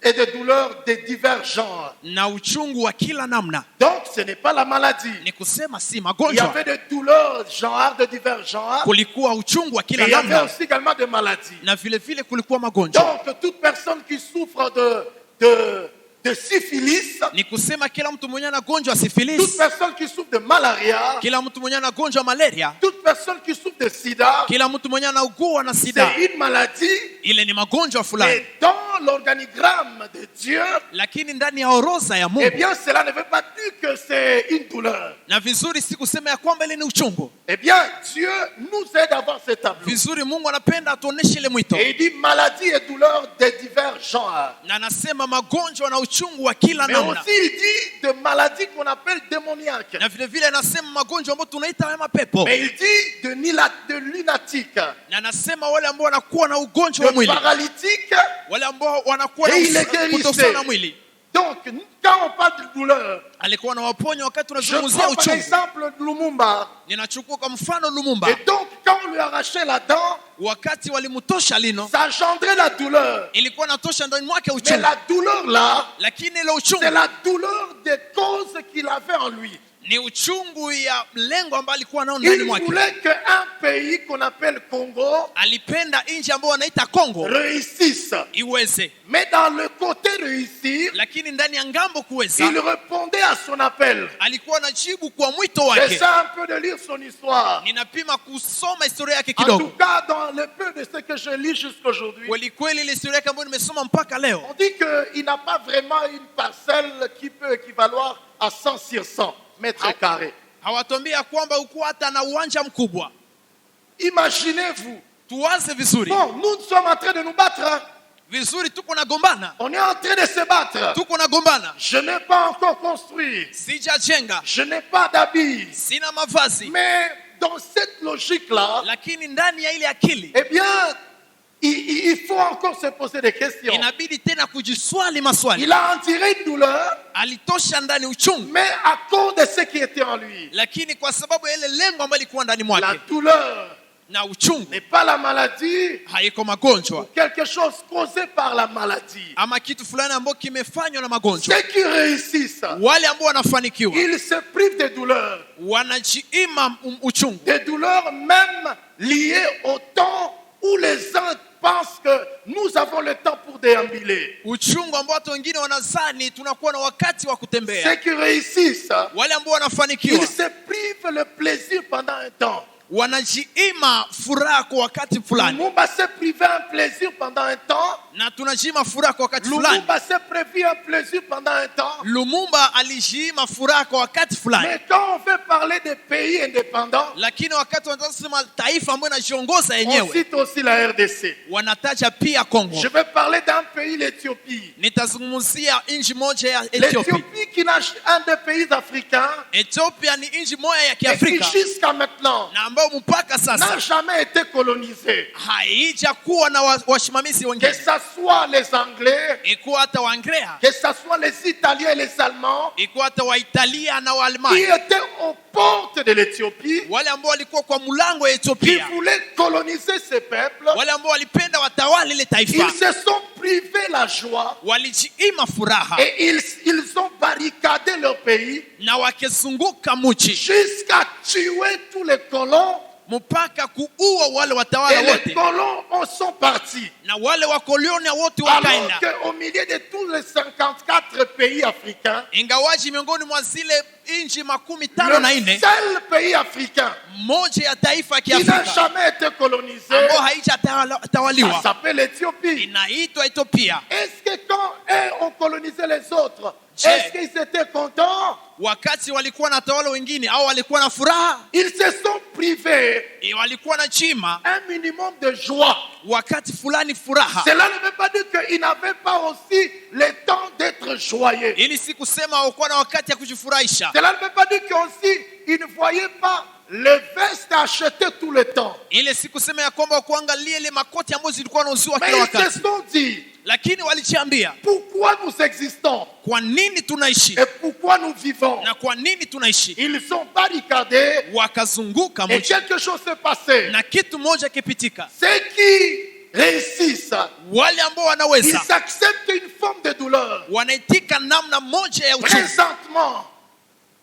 et de douleurs de divers genres. na uchungu wa kila namna. Donc ce n'est pas la maladie. Ni kusema si Il y magonjwa, avait de douleurs genres, de divers genres, kulikuwa uchungu wa et kila il y avait namna, aussi également des maladies. na vile vile kulikuwa magonjwa. Donc toute personne qui souffre de syphilis, Ni kusema kila mtu mwenye anagonjwa toute syphilis, personne qui souffre de malaria, kila mtu mwenye anagonjwa malaria, toute personne qui souffre de sida, kila mtu mwenye anaugua na sida, c'est une maladie. ile ni magonjwa fulani. Et dans l'organigramme de Dieu, Lakini ndani ya orodha ya eh Mungu, bien cela ne veut pas dire que c'est une douleur. na vizuri si kusema ya kwamba ile ni uchungu. Eh bien Dieu nous aide à voir cet tableau. Vizuri Mungu anapenda atuoneshe ile mwito, Et il dit maladie et douleur de divers genres. na anasema magonjwa na uchungu wa kila Mais namna, aussi il dit de maladies qu'on appelle démoniaques. na vile vile anasema magonjwa ambayo tunaita haya mapepo, Mais il dit de lunatique, na anasema wale ambao wanakuwa na ugonjwa wa de mwili, paralytique. wale ambao wanakuwa na Et il les guérissait. kutosana na mwili. Donc quand on parle de douleur, Alikuwa na waponya wakati je tunazungumzia prends par uchungu. exemple Lumumba. Ninachukua kwa mfano Lumumba, Et donc quand on lui arrachait la dent, wakati walimtosha lino, ça engendrait la douleur. ilikuwa natosha ndani mwake Mais uchungu, la douleur là, lakini ile uchungu c'est la douleur des causes qu'il avait en lui. ni uchungu ya lengo ambalo alikuwa nao ndani Il mwake. voulait qu'un pays qu'on appelle Congo Alipenda nchi ambayo wanaita Kongo réussisse. iweze, Mais dans le côté réussir, lakini ndani ya ngambo kuweza, il répondait à son appel. alikuwa anajibu kwa mwito wake. J'essaie un peu de lire son histoire. Ninapima kusoma historia yake En tout kidogo. cas, dans le peu de ce que je lis jusqu'aujourd'hui, Kweli kweli ile historia yake ambayo nimesoma mpaka leo, on dit qu'il n'a pas vraiment une parcelle qui peut équivaloir à 100 sur 100 mètres carrés. hawatuambia kwamba hukuwa hata na uwanja mkubwa. Imaginez-vous. Tuwaze vizuri Bon, nous sommes en train de nous battre. Hein. vizuri, tuko na gombana, On est en train de se battre. tuko na gombana. Je n'ai pas encore construit. Sijajenga, Je n'ai pas d'habits. sina mavazi, Mais dans cette logique-là, lakini ndani ya ile akili eh bien, il faut encore se poser des questions. inabidi tena kujiswali maswali. Il a enduré une douleur, Alitosha ndani uchungu, mais à cause de ce qui était en lui. lakini kwa sababu ya ile lengo ambayo ilikuwa ndani La mwake, douleur na uchungu n'est pas la maladie, haiko magonjwa quelque chose causé par la maladie. ama kitu fulani ambacho kimefanywa na magonjwa. Ceux qui réussissent, Wale ambao wanafanikiwa ils se privent de douleurs. wanajiima uchungu, Des douleurs même liées au temps où les uns pensent que nous avons le temps pour déambuler. uchungu ambao watu wengine wanazani tunakuwa na wakati wa Ceux kutembea. qui réussissent, Wale ambao wanafanikiwa ils se privent le plaisir pendant un temps. wanajiima furaha kwa wakati fulani, Lumumba s'est privé un plaisir pendant un temps. na tunajiima furaha kwa wakati fulani. Lumumba s'est prévu un plaisir pendant un temps. Lumumba alijiima furaha kwa wakati fulani, Mais quand on veut parler des pays indépendants, lakini wakati wanataka kusema taifa ambayo inajiongoza on yenyewe, cite aussi la RDC. wanataja pia Kongo. Je vais parler d'un pays, l'Éthiopie. Nitazungumzia nchi moja ya Ethiopia. L'Éthiopie qui est un des pays africains Ethiopia ni nchi moja ya et qui Kiafrika jusqu'à maintenant na ambayo mpaka n'a sasa jamais été colonisée. haijakuwa na wasimamizi Que wengine, ce soit les Anglais, ikuwa hata Waanglia, que ce soit les Italiens et les Allemands ikuwa hata Waitalia na qui Waalmani, étaient aux portes de l'Éthiopie, wale ambao walikuwa kwa mlango ya qui Ethiopia, voulaient coloniser ces peuples. wale ambao walipenda watawale ile taifa, Ils se sont privés la joie walijiima furaha et ils ont barricadé leur pays na wakizunguka mji jusqu'à tuer tous les colons mpaka kuua wale Et watawala les wote, colons en sont partis. na wale wakoloni wote Alors wakaenda. qu'au milieu de tous les 54 pays africains, Ingawaji miongoni mwa zile nchi makumi le tano na nne, seul pays africain moja ya taifa ya qui n'a Kiafrika jamais été colonisé, ambao ça haijatawaliwa s'appelle l'Éthiopie. inaitwa Ethiopia. Est-ce que quand eux ont colonisé les autres, Je- est-ce qu'ils étaient contents? Wakati walikuwa na tawala wengine au walikuwa na furaha, Ils se sont privés walikuwa na chima un minimum de joie. wakati fulani furaha. Cela ne veut pas dire qu'ils n'avaient pas aussi le temps d'être joyeux. Ili si kusema hawakuwa na wakati ya kujifurahisha. Cela ne veut pas dire qu'aussi ils ne voyaient pas les vestes achetées tout le temps. Ile si kusema ya kwamba kuangalia ile makoti ambazo zilikuwa nauziwa Mais kila ils se wakati, sont dit, lakini walijiambia pourquoi nous existons kwa nini tunaishi et pourquoi nous vivons? na kwa nini tunaishi. Ils sont barricadés Wakazunguka et mji quelque chose s'est passé. na kitu moja kipitika. Ceux qui réussissent, Wale ambao ils wanaweza acceptent une forme de douleur. wanaitika namna moja ya uchungu.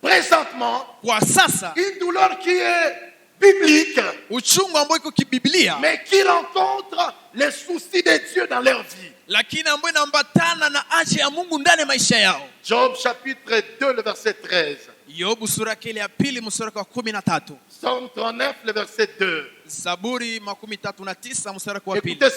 Présentement, Kwa sasa une douleur qui est biblique, uchungu ambao iko kibiblia, mais qui rencontre les soucis de Dieu dans leur vie. lakini ambayo inaambatana na acha ya Mungu ndani ya maisha yao. Job chapitre 2, le verset 13. Yobu sura yake ile ya pili mstari wa 13. Psaume 39, le verset 2. Zaburi 39 mstari wa pili. Écoutez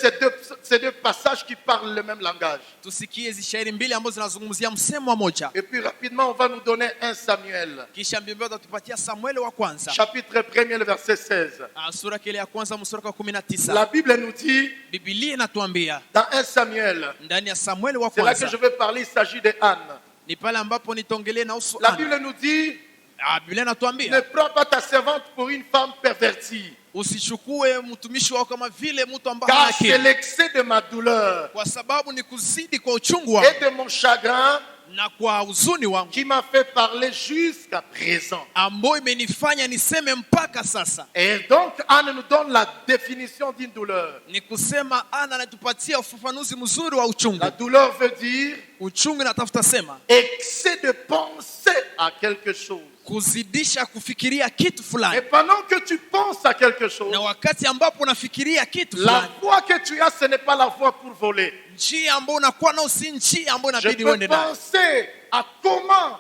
ces deux passages qui parlent le même langage. Tusikie hizi shairi mbili ambazo zinazungumzia msemo moja. Et puis rapidement, on va nous donner 1 Samuel. Kisha mbio tutatupatia Samueli wa kwanza. Chapitre 1er, le verset 16. Sura yake ile ya kwanza mstari wa 19. La Bible nous dit, Biblia inatuambia dans 1 Samuel, ndani ya Samueli wa c'est là que kwanza, je vais parler, il s'agit de Anne. ni pale ambapo nitongelee na usu La Ana. Bible nous dit, Biblia ne inatuambia prends pas ta servante pour une femme pervertie, usichukue mtumishi wako kama vile mtu ambaye car hana c'est akili, l'excès de ma douleur kwa sababu ni kuzidi kwa uchungu wangu et de mon chagrin na kwa huzuni wangu qui m'a fait parler jusqu'à présent. ambayo imenifanya niseme mpaka sasa. Et donc, Anne nous donne la définition d'une douleur. Ni kusema Ana anatupatia ufafanuzi mzuri wa uchungu. La douleur veut dire Uchungu inatafuta sema excès de penser à quelque chose. kuzidisha kufikiria kitu Et fulani, pendant que tu penses à quelque chose, na wakati ambapo unafikiria kitu la fulani, voie que tu as, ce n'est pas la voie pour voler. njia ambayo unakuwa nao si njia ambayo Je inabidi peux uende nayo. penser à comment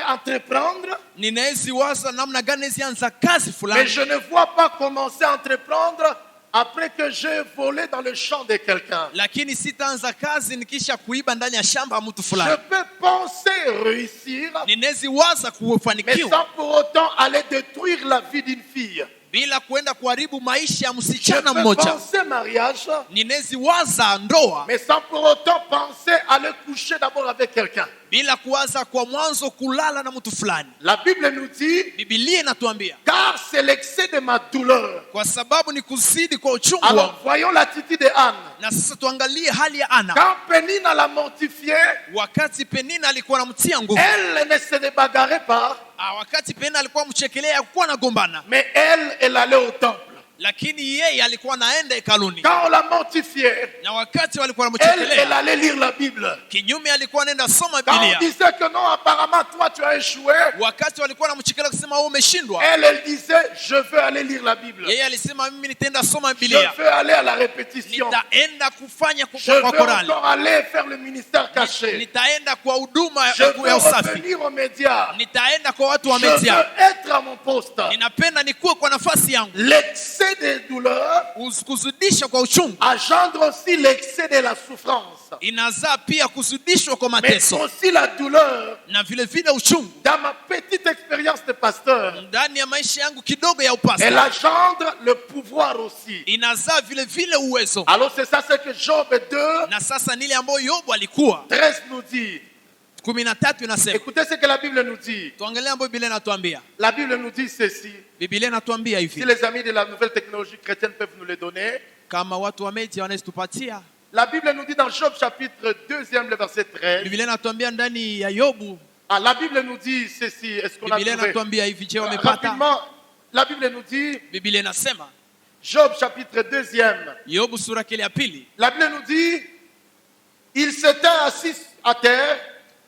entreprendre, Ninawezi waza namna gani naweza anza kazi mais fulani, je ne vois pas commencer à entreprendre après que j'ai volé dans le champ de quelqu'un. lakini sitaanza kazi nikisha kuiba ndani ya shamba ya mtu Je fulani. peux penser réussir, Ninawezi waza mais kufanikiwa sans pour autant aller détruire la vie d'une fille. bila kuenda kuharibu maisha ya Je msichana peux mmoja. penser mariage, Ninawezi waza ndoa mais sans pour autant penser à aller coucher d'abord avec quelqu'un. bila kuwaza kwa mwanzo kulala na mtu fulani. La Bible nous dit, Biblia inatuambia car c'est l'excès de ma douleur. kwa sababu ni kuzidi kwa uchungu Alors wangu. voyons l'attitude de Anne. Na sasa tuangalie hali ya Ana. Quand Pénina l'a mortifiée, Wakati Penina alikuwa anamtia nguvu, elle ne se débagarrait pas, wakati Penina alikuwa mchekelea, hakuwa anagombana, mais elle allait au temple. lakini yeye alikuwa anaenda hekaluni. Quand on l'a mortifiée, Na wakati walikuwa elle wanamchekelea, allait lire la Bible. kinyume alikuwa anaenda soma Quand on Biblia. disait que non, apparemment toi tu as échoué, Wakati walikuwa wanamchekelea kusema wewe umeshindwa, elle disait je veux aller lire la Bible. yeye alisema mimi nitaenda soma Je Biblia, veux aller à la répétition. nitaenda kufanya Je kwa veux korali, encore aller faire le ministère caché. nitaenda kwa huduma Je ya veux usafi, revenir aux médias. nitaenda kwa watu wa Je veux media, être à mon poste. ninapenda nikuwe kwa nafasi yangu. L'excès de douleur Kuzidisha kwa uchungu engendre aussi l'excès de la souffrance. inazaa pia kuzidishwa kwa Mais mateso aussi la douleur. na vile vile uchungu. Dans ma petite expérience de pasteur, Ndani ya maisha yangu kidogo ya elle upasta engendre le pouvoir aussi. inazaa vile vile uwezo. Alors c'est ça ce que Job 2, Na sasa nile ambayo Yobu alikuwa 13 nous dit. 13 inasema, Écoutez ce que la Bible nous dit. tuangalie ambayo Biblia inatuambia. La Bible nous dit ceci. Biblia inatuambia Si hivi, les amis de la nouvelle technologie chrétienne peuvent nous les donner. kama watu wa media wanaweza tupatia. La Bible nous dit dans Job chapitre 2, le verset 13. Biblia inatuambia ndani ya Yobu, Ah, la Bible nous dit ceci. Est-ce qu'on a Biblia trouvé? inatuambia hivi, je wamepata? Rapidement, la Bible nous dit, Biblia inasema Job chapitre 2, Yobu sura kile ya pili, la Bible nous dit, il s'était assis à terre,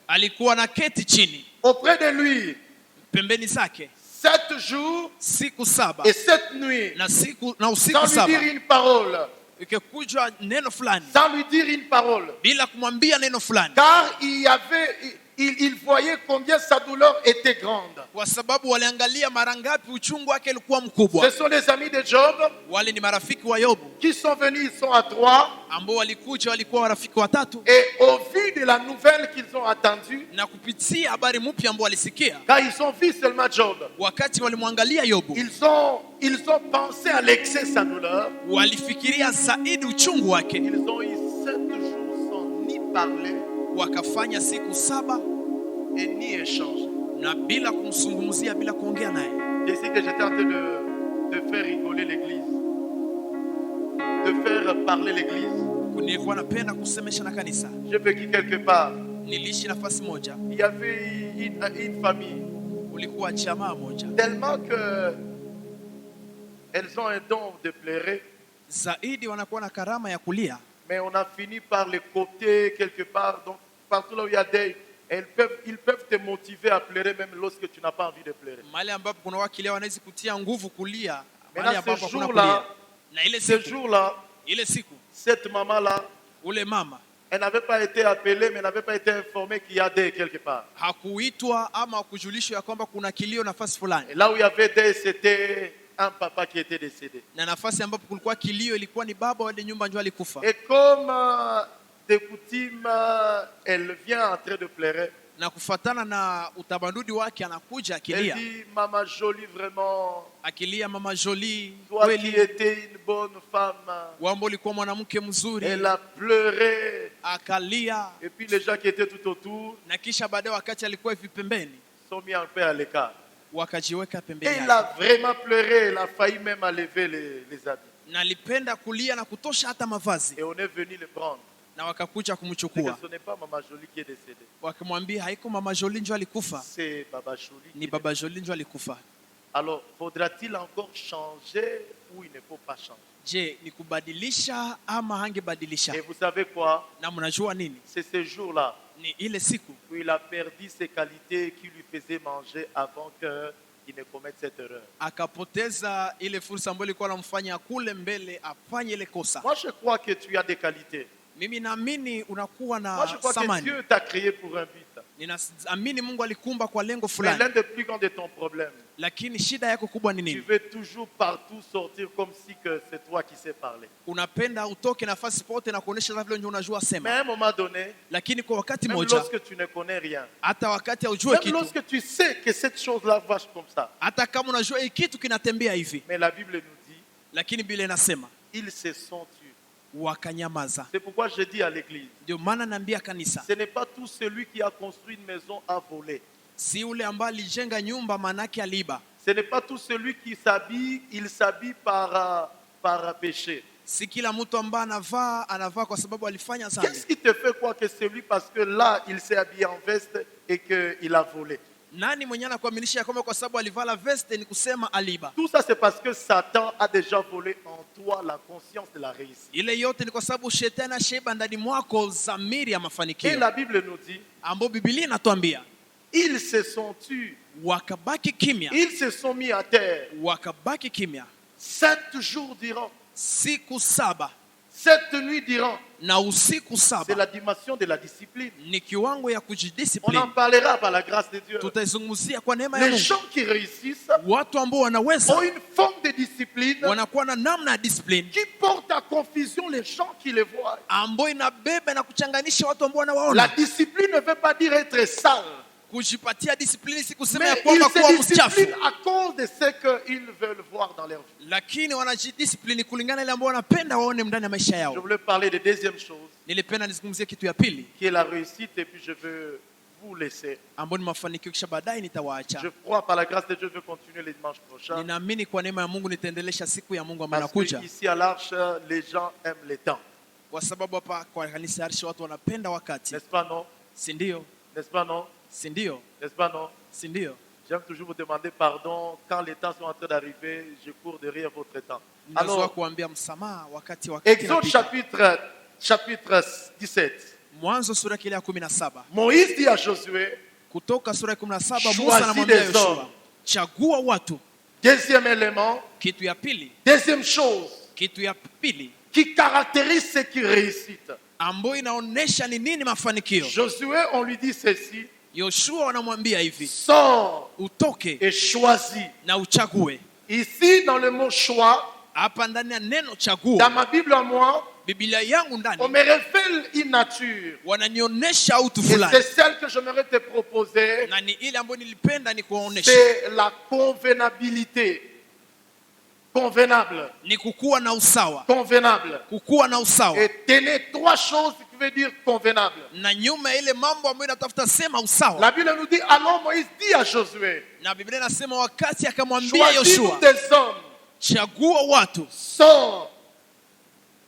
alikuwa na keti chini auprès de lui pembeni zake 7 jours siku saba et 7 nuits, na usiku sans lui saba, dire une parole, ikikuja neno fulani sans lui dire une parole. bila kumwambia neno fulani, Car il voyait combien sa douleur était grande. kwa sababu waliangalia mara ngapi uchungu wake ulikuwa mkubwa. Ce sont les amis de Job Wale ni marafiki wa Yobu qui sont venus, ils sont à 3. ambao walikuja, walikuwa marafiki watatu, Et au vu de la nouvelle qu'ils ont attendue, na kupitia habari mpya ambao walisikia, car ils ont vu seulement Job, wakati walimwangalia Yobu, ils ont pensé à l'excès de sa douleur. walifikiria zaidi uchungu wake, Ils ont eu 7 jours sans ni parler wakafanya siku saba et ni échanger. na bila kumzungumzia, bila kuongea naye. C'est ici que j'étais en train de faire rigoler l'église, de faire parler l'église. Nilikuwa napenda kusemesha na kanisa. J'ai vécu quelque part. Niliishi nafasi moja, Il y avait une famille, ulikuwa jamaa moja tellement que elles ont un don de pleurer, zaidi, wanakuwa na karama ya kulia, mais on a fini par les coter quelque part. Donc, partout là où il y a des... Ils peuvent te motiver à pleurer même lorsque tu n'as pas envie de pleurer. mahali ambapo kuna wakilia wanaweza kutia nguvu kulia, mahali Maintenant, ambapo ce hakuna jour-là, kulia. Na ce jour-là, ile siku cette maman-là, ule mama elle n'avait pas été appelée, mais elle n'avait pas été informée qu'il y a des quelque part. hakuitwa ama kujulishwa ya kwamba kuna kilio nafasi fulani, Et là où il y avait des, c'était un papa qui était décédé. na nafasi ambapo kulikuwa kilio ilikuwa ni baba wa nyumba ndio alikufa. Et comme de coutume, elle vient en train de pleurer. Na kufatana na utamaduni wake anakuja Elle akilia, dit, Maman Jolie, vraiment, akilia, mama Jolie, toi qui kweli étais une bonne femme. wambo ulikuwa mwanamke mzuri. Elle a pleuré. Akalia, Et puis les gens qui étaient tout autour na kisha baadaye wakati alikuwa hivi pembeni sont mis un peu à l'écart. wakajiweka Et pembeni il yake. a vraiment pleuré. Elle a failli même enlever les habits. Na alipenda kulia na kutosha hata mavazi, Et on est venu le prendre. na wakakuja C'est que kumchukua, ce n'est pas Maman Jolie qui est décédée. wakimwambia haiko mama Jolie ndio alikufa, C'est Baba Jolie. ni baba Jolie ndio alikufa. Alors, faudra-t-il encore changer ou il ne faut pas changer? Je, ni kubadilisha ama hangebadilisha? Et vous savez quoi? Na mnajua nini? C'est ce jour-là Ni ile siku où il a perdu ses qualités qui lui faisaient manger avant qu'il ne commette cette erreur. akapoteza ile fursa ambayo ilikuwa anamfanya kule mbele afanye ile kosa. Moi, je crois que tu as des qualités. Mimi naamini unakuwa Moi, je na crois que samani. Dieu t'a créé pour un but. Ninaamini Mungu alikumba kwa lengo Mais fulani, l'un des plus grands de ton problème, lakini shida yako kubwa ni tu nini? veux toujours partout sortir comme si que c'est toi qui sais parler. Unapenda utoke nafasi pote na kuonesha vile ndio unajua Mais sema, à un moment donné, lakini kwa wakati même moja, lorsque tu ne connais rien, hata wakati haujue même kitu, lorsque tu sais que cette chose-là va comme ça, hata kama unajua hii kitu kinatembea hivi, mais la Bible nous dit, lakini Biblia inasema ils se sont tus. wakanyamaza. C'est pourquoi je dis à l'église, Ndio maana naambia kanisa, ce n'est pas tout celui qui a construit une maison à voler. si ule ambaye alijenga nyumba manake aliba, Ce n'est pas tout celui qui s'habille, il s'habille par péché. si kila mtu ambaye anavaa kwa sababu alifanya Qu'est-ce dhambi. qui te fait croire que c'est lui parce que là, il s'est habillé en veste et qu'il a volé? Nani mwenye anakuaminisha ya kwamba kwa sababu alivala veste ni kusema aliba? Tout ça, c'est parce que Satan a déjà volé en toi la conscience de la réussite. Ile yote ni kwa sababu shetani asheba ndani mwako dhamiri ya Et mafanikio, la Bible nous dit, ambapo Biblia inatuambia ils se sont tus, wakabaki kimya, ils se sont mis à terre wakabaki kimya 7 jours durant, siku saba 7 nuits durant. na usiku C'est saba. la dimension de la discipline. Ni kiwango ya On en kujidiscipline. parlera par la grâce de Dieu. Tutaizungumzia kwa neema ya Les Mungu. gens qui réussissent Watu ambao wanaweza ont une forme de discipline wanakuwa na namna ya discipline qui porte à confusion les gens qui les voient. ambayo inabeba na kuchanganisha watu ambao La wanawaona. discipline ne veut pas dire être sale, Kujipatia discipline si kusema ya mais ils kwamba kuwa se mchafu, disciplinent à cause de ce qu'ils veulent voir dans leur vie. lakini wanajidiscipline kulingana ile ambao wanapenda waone ndani ya maisha Je yao. voulais parler de deuxième chose, Nilipenda nizungumzie kitu ya pili qui est la réussite, et puis je veux vous laisser. ambayo ni mafanikio, kisha baadaye Je nitawaacha. crois par la grâce de Dieu, je vais continuer les dimanches prochains. Ninaamini kwa neema ya Mungu nitaendelesha siku ya Mungu ambayo Parce inakuja, qu'ici à l'Arche, les gens aiment les temps. kwa sababu hapa kwa kanisa Arshi watu wanapenda wakati, N'est-ce pas non? si ndio? N'est-ce pas non? Si ndio? N'est-ce pas non? Si ndio? J'aime toujours vous demander pardon. Quand les temps sont en train d'arriver, je cours derrière votre temps. Ninazoea Alors, kuambia msamaha wakati Exode inapita. chapitre 17. Mwanzo sura ile ya 17. Moïse dit à Josué, Kutoka sura ya 17 Musa choisis anamwambia des Yoshua, hommes chagua watu. Deuxième élément, Kitu ya pili, deuxième chose kitu ya pili qui caractérise ce qui réussit. ambayo inaonesha ni nini mafanikio. Josué, on lui dit ceci: Yoshua wanamwambia hivi, sors utoke et choisis. na uchague. Ici, dans le mot choix, Hapa ndani ya neno dans chagua, ma Bible à moi, Biblia yangu on ndani me révèle une nature. wananionyesha utu Et fulani, c'est celle que j'aimerais te proposer. na ni ile ambayo nilipenda ni kuwaonesha, C'est la convenabilité. Convenable. ni kukuwa na usawa, Convenable. kukuwa na usawa. Et tenez trois choses qui veut dire convenable. Na nyuma ya ile mambo ambayo inatafuta sema usawa, La Bible nous dit, alors Moïse dit à Josué, na Biblia inasema wakati akamwambia choisis-nous Yoshua, des hommes, chagua watu, sors,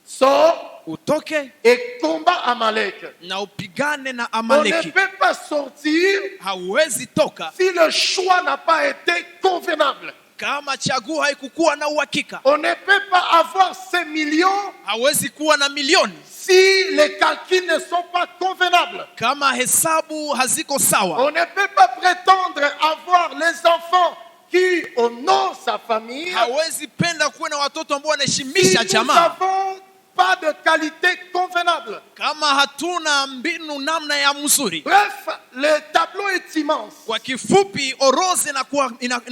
sors utoke et combat Amalek. na upigane na On ne Amaleki. peut pas sortir Hauwezi toka si le choix n'a pas été convenable. kama chaguo haikukuwa na uhakika. On ne peut pas avoir ces millions Hawezi kuwa na milioni si les calculs ne sont pas convenables. kama hesabu haziko sawa. On ne peut pas prétendre avoir les enfants qui honorent sa famille Hawezi penda kuwa na watoto ambao si wanaheshimisha nous jamaa n'avons pas de qualité convenable. kama hatuna mbinu namna ya mzuri. Bref, le tableau est immense. Kwa kifupi, orodha inakuwa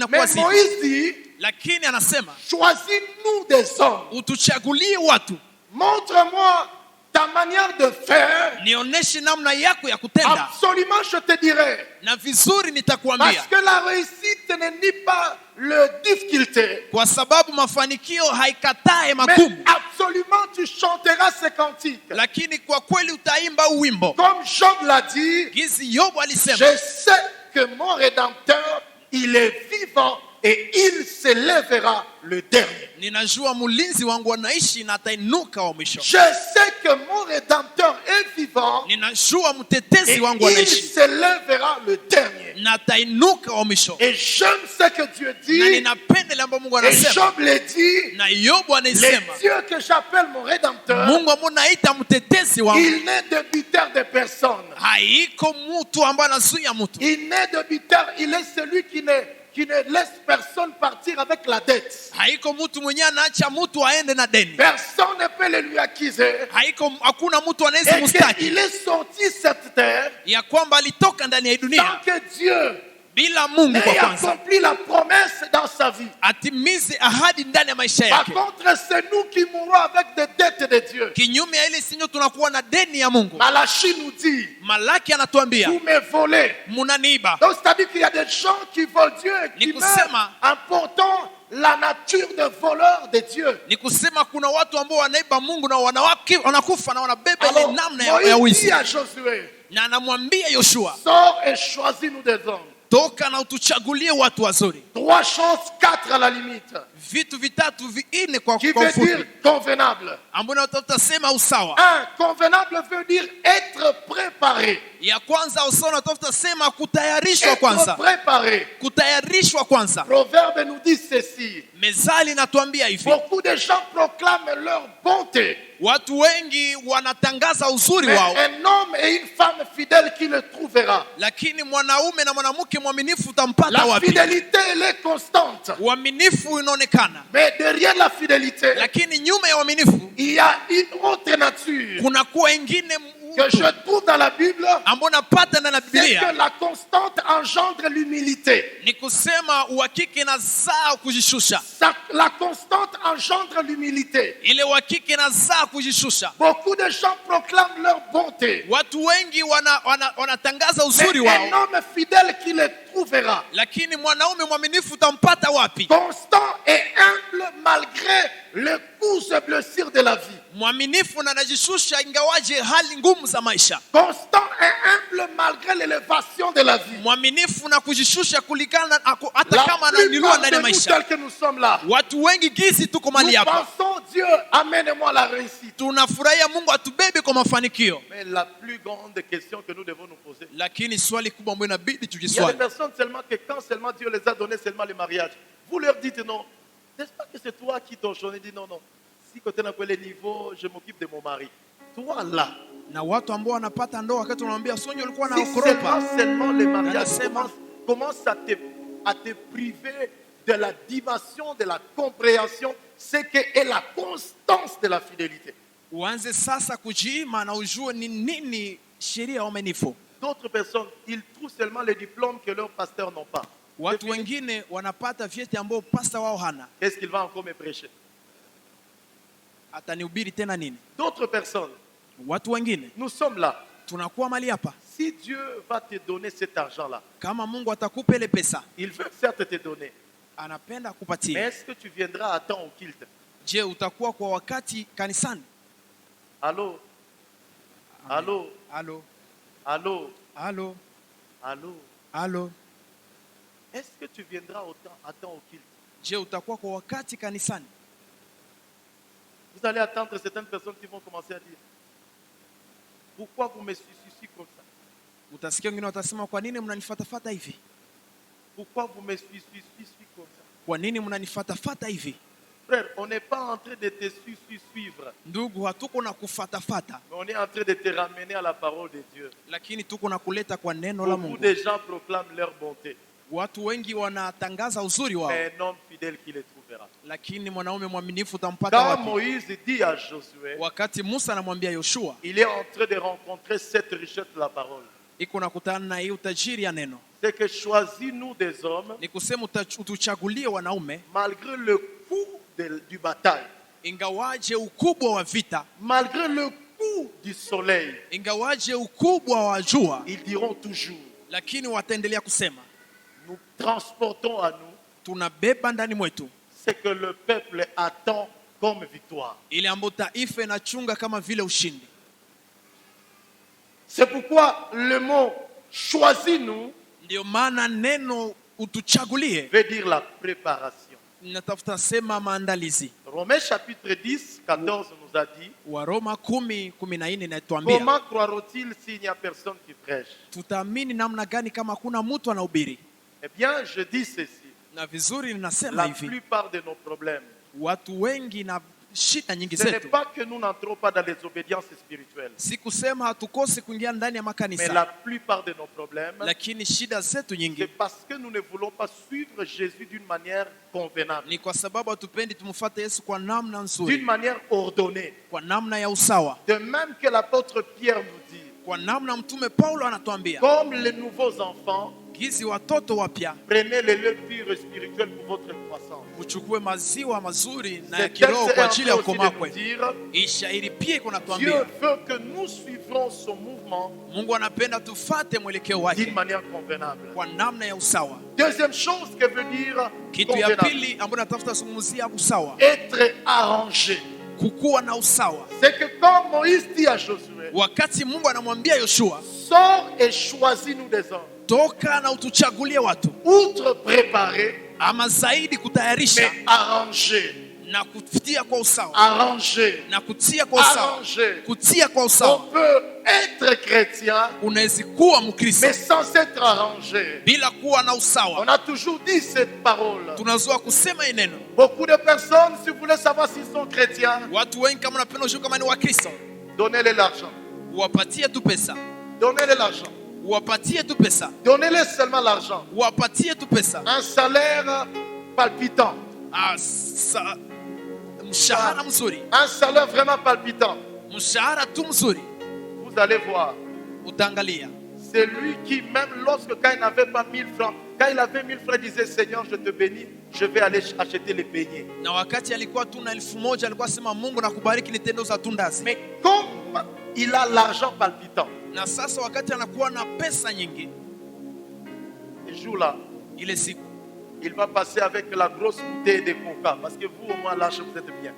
Mais zito, Moïse dit, lakini anasema choisis-nous des hommes. utuchagulie watu, Montre-moi ta manière de faire. nionyeshe namna yako ya kutenda, Absolument, je te dirai. na vizuri Parce nitakwambia, que la réussite ne nie pas le difficulté. kwa sababu mafanikio haikatae Mais magumu, absolument, tu chanteras ces cantiques. lakini kwa kweli utaimba wimbo. Comme Job l'a dit, Gizi Yobu alisema, je sais que mon Rédempteur, il est vivant et il se lèvera le dernier. ninajua mlinzi wangu anaishi na atainuka wa mwisho. Je sais que mon Rédempteur est vivant Ninajua et mtetezi wangu il anaishi se lèvera le dernier. na atainuka wa mwisho. Et j'aime ce que Dieu Na dit. ninapenda ile ambayo Mungu Et anasema, Job le dit, na Yobu le anaisema, Dieu que j'appelle mon Rédempteur, Mungu ambaye naita mtetezi wangu il n'est débiteur de personne. haiko mtu ambaye anazuia mtu, Il n'est débiteur, il est celui qui ne laisse personne partir avec la dette. haiko mtu mwenyewe anaacha mtu aende na deni, Personne ne peut le lui accuser. hakuna mtu anaweza Et mustaki qu'il est sorti cette terre ya kwamba alitoka ndani ya tant dunia que Dieu bila Mungu kwa ait kwanza accompli la promesse dans sa vie. atimize ahadi ndani ya maisha Par yake. contre, c'est nous qui mourons avec des dettes de Dieu. Kinyume ya ile sinyo tunakuwa na deni ya Mungu. Malachi nous dit, Malaki anatuambia vous me volez. munaniiba. Donc, c'est-à-dire qu'il y a des gens qui volent Dieu et qui Ni meurent kusema- en portant la nature de voleur de Dieu. Ni kusema kuna watu ambao wanaiba Mungu na wanakufa na wanabeba ile Alors, namna ya Moïse wizi, dit à Josué, na anamwambia Yoshua, sors et choisis-nous des hommes. toka na utuchagulie watu wazuri. 3 choses, 4 à la limite, Vitu vitatu vinne kwa qui veut ufupi dire convenable. ambao tutasema usawa. 1. Convenable veut dire être préparé. Ya kwanza usawa natafuta sema kutayarishwa Être kwanza, préparé. kutayarishwa kwanza. Proverbe nous dit ceci. Mezali natuambia hivi, Beaucoup de gens proclament leur bonté. watu wengi wanatangaza uzuri Mais wao, un homme et une femme fidèles qui le trouvera. lakini mwanaume na mwanamke mwaminifu utampata La wapi? fidélité, elle est constante. Uaminifu inaonekana, Mais derrière la fidélité, lakini nyuma ya uaminifu il y a une autre nature kuna kuwa ingine que je trouve dans la Bible. ambao napata ndani ya C'est que Biblia, la constante engendre l'humilité. ni kusema uhakika inazaa kujishusha. La constante engendre l'humilité. Ile uhakika inazaa kujishusha. Beaucoup de gens proclament leur bonté. Watu wengi wanatangaza Mais uzuri wao, un homme fidèle qui le trouvera. lakini mwanaume mwaminifu utampata wapi? Constant et humble malgré les coups et blessures de la vie. Mwaminifu na anajishusha ingawaje hali ngumu za maisha. Constant et humble malgré l'élévation de la vie. Mwaminifu na kujishusha kulingana hata La kama anainuliwa plupart ndani de ya nous maisha. tels que nous sommes là, Watu wengi gizi tuko nous mali hapa, pensons Dieu, amène-moi la réussite. tunafurahia Mungu atubebe kwa mafanikio, Mais la plus grande question que nous devons nous poser, lakini swali kubwa ambayo inabidi il y a des tujiswali, personnes seulement que quand seulement Dieu les a donné seulement le mariage, vous leur dites non. N'est-ce pas que c'est toi qui t'en choisis? Dit non, non. Si côté n'a pas le niveau, je m'occupe de mon mari. Toi là, na watu ambao wanapata ndoa wakati unamwambia sonyo ulikuwa na si ukoropa, seulement le mariage, Anasema- comment ça te à te priver de la dimension, de la compréhension, c'est qu'est la constance de la fidélité. Uanze sasa kujiima na ujue ni nini sheria ya uaminifu. D'autres personnes, ils trouvent seulement les diplômes que leurs pasteurs n'ont pas. Watu wengine wanapata vyeti ambao pasta wao hana. Qu'est-ce qu'il va encore me prêcher? Atanihubiri tena nini? D'autres personnes, Watu wengine nous sommes là. tunakuwa mali hapa. Si Dieu va te donner cet argent-là, Kama Mungu atakupa ile pesa, il veut certes te donner. anapenda Mais kupatia. est-ce que tu viendras à temps au culte? Je, utakuwa kwa wakati kanisani? Allô? Allô? Halo, Allô? halo, Allô? halo. Est-ce que tu viendras à temps au culte? Je, utakuwa kwa wakati kanisani? Vous allez attendre certaines personnes qui vont commencer à dire, pourquoi vous me suivez comme ça? Utasikia wengine watasema, kwa nini mnanifatafata hivi? Pourquoi vous me suivez comme ça? Kwa nini mnanifatafata hivi? Frère, on n'est pas en train de te suivre, Ndugu, hatuko na kufatafata, mais on est en train de te ramener à la parole de Dieu. lakini tuko na kuleta kwa neno la Beaucoup Mungu. de gens proclament leur bonté, Watu wengi wanatangaza uzuri wao, mais un homme fidèle qui les trouvera. lakini mwanaume mwaminifu utampata Quand wapi? Moïse dit à Josué, Wakati Musa anamwambia Yoshua, il est en train de rencontrer cette richesse de la parole. iko nakutana na hii utajiri ya neno. C'est que choisis-nous des hommes, Ni kusema utuchagulie wanaume, malgré le coût du bataille, ingawaje ukubwa wa vita, malgré le coût du soleil, ingawaje ukubwa wa jua, ils diront toujours, lakini wataendelea kusema, nous transportons à nous tunabeba ndani mwetu ce que le peuple attend comme victoire. ile ambayo taifa inachunga kama vile ushindi. C'est pourquoi le mot choisis-nous Ndio maana neno utuchagulie veut dire la préparation. natafuta sema maandalizi. Romains chapitre 10, 14 nous a dit, Waroma 10:14 inatuambia, comment croiront-ils s'il n'y a personne qui prêche? tutaamini namna gani kama hakuna mtu anahubiri? Eh bien, je dis ceci, Na vizuri ninasema la hivi, plupart de nos problèmes, watu wengi na shida nyingi ce n'est zetu, pas que nous n'entrons pas dans les obédiences spirituelles, si kusema hatukosi kuingia ndani ya mais la makanisa, plupart de nos problèmes, lakini shida zetu c'est nyingi parce que nous ne voulons pas suivre Jésus d'une manière convenable, ni kwa sababu hatupendi tumfuate Yesu kwa namna d'une nzuri, manière ordonnée. kwa namna ya usawa, De même que l'apôtre Pierre nous dit, kwa namna mtume Paulo anatuambia, comme les nouveaux enfants, gizi watoto wapya prenez le lait pur et spirituel pour votre croissance. uchukue maziwa mazuri na ya Ce texte kiroho est kwa en ajili ya train aussi ukomaa de nous kwetu. dire, Hii shairi pia iko Dieu natuambia veut que nous suivrons son mouvement Mungu anapenda tufate mwelekeo wake d'une manière convenable. kwa namna ya usawa. Deuxième chose que veut dire Kitu ya convenable, pili ambayo natafuta zungumzia usawa, être arrangé. kukuwa na usawa. C'est que quand Moïse dit à Josué, Wakati Mungu anamwambia Yoshua, sors et choisis-nous des hommes, toka na utuchagulie watu, outre préparer, ama zaidi kutayarisha mais arrangé, na kutia kwa usawa, arrangé, na kutia kwa usawa, arrangé. kutia kwa On usawa. peut être chrétien, Unaweza kuwa Mkristo mais sans être arrangé. bila kuwa na On usawa. a toujours dit cette parole. Tunazoa kusema hii neno. Beaucoup de personnes, si vous voulez savoir s'ils sont chrétiens, Watu wengi kama unapenda ujue kama ni Wakristo, donnez-les l'argent. uwapatie tu pesa, Donnez-les l'argent. uwapatie tu pesa, Donnez-les seulement l'argent. uwapatie tu pesa. Un salaire palpitant. Mshahara mzuri, Un salaire vraiment palpitant. mshahara tu mzuri, Vous allez voir. utaangalia C'est lui qui, même lorsque quand il n'avait pas 1000 francs, quand il avait 1000 francs, il disait, Seigneur, je te bénis, je vais aller acheter les beignets. na wakati alikuwa tu na 1,000 alikuwa sema Mungu nakubariki nitende za tundazi. Mais comme il a l'argent palpitant, Na sasa wakati anakuwa na pesa nyingi, ce jour-là, ile siku il va passer avec la grosse bouteille de coca. Parce que vous, au moins, l'argent, vous êtes bien.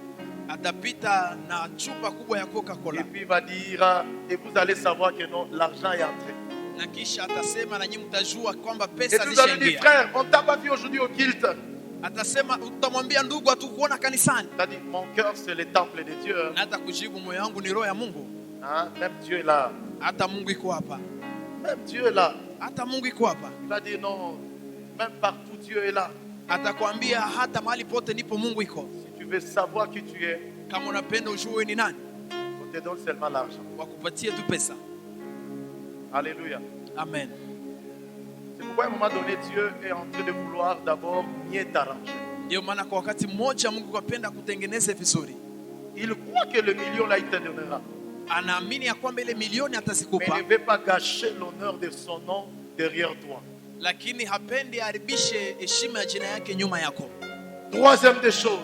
atapita na chupa kubwa ya Et Coca-Cola, puis il va dire, et vous allez savoir que non, l'argent est entré. na kisha atasema na nyinyi mtajua kwamba Et pesa vous allez dire, zishaingia. frère, on t'a pas vu aujourd'hui au kilt. Atasema, utamwambia ndugu, hatukuona kanisani. Tu as dit, mon cœur, c'est le temple de Dieu. Na hata kujibu, moyo wangu ni roho ya Mungu. Hein? Même Dieu est là. Hata Mungu iko hapa, Même Dieu est là. hata Mungu iko hapa. Il va dire, non, même partout, Dieu est là. Atakwambia hata mahali pote ndipo Mungu iko. Si tu veux savoir qui tu es, Kama unapenda ujue ni nani, on te donne seulement l'argent. wakupatie tu pesa. Alléluia. Amen. C'est pourquoi à un moment donné, Dieu est en train de vouloir d'abord mieux t'arranger. Ndio maana kwa wakati mmoja Mungu kapenda kutengeneze vizuri. Il croit que le million là, il te donnera. Anaamini ya kwamba ile milioni Mais atazikupa, il ne veut pas gâcher l'honneur de son nom derrière toi. lakini hapendi aharibishe heshima ya jina yake nyuma yako. Troisième des choses,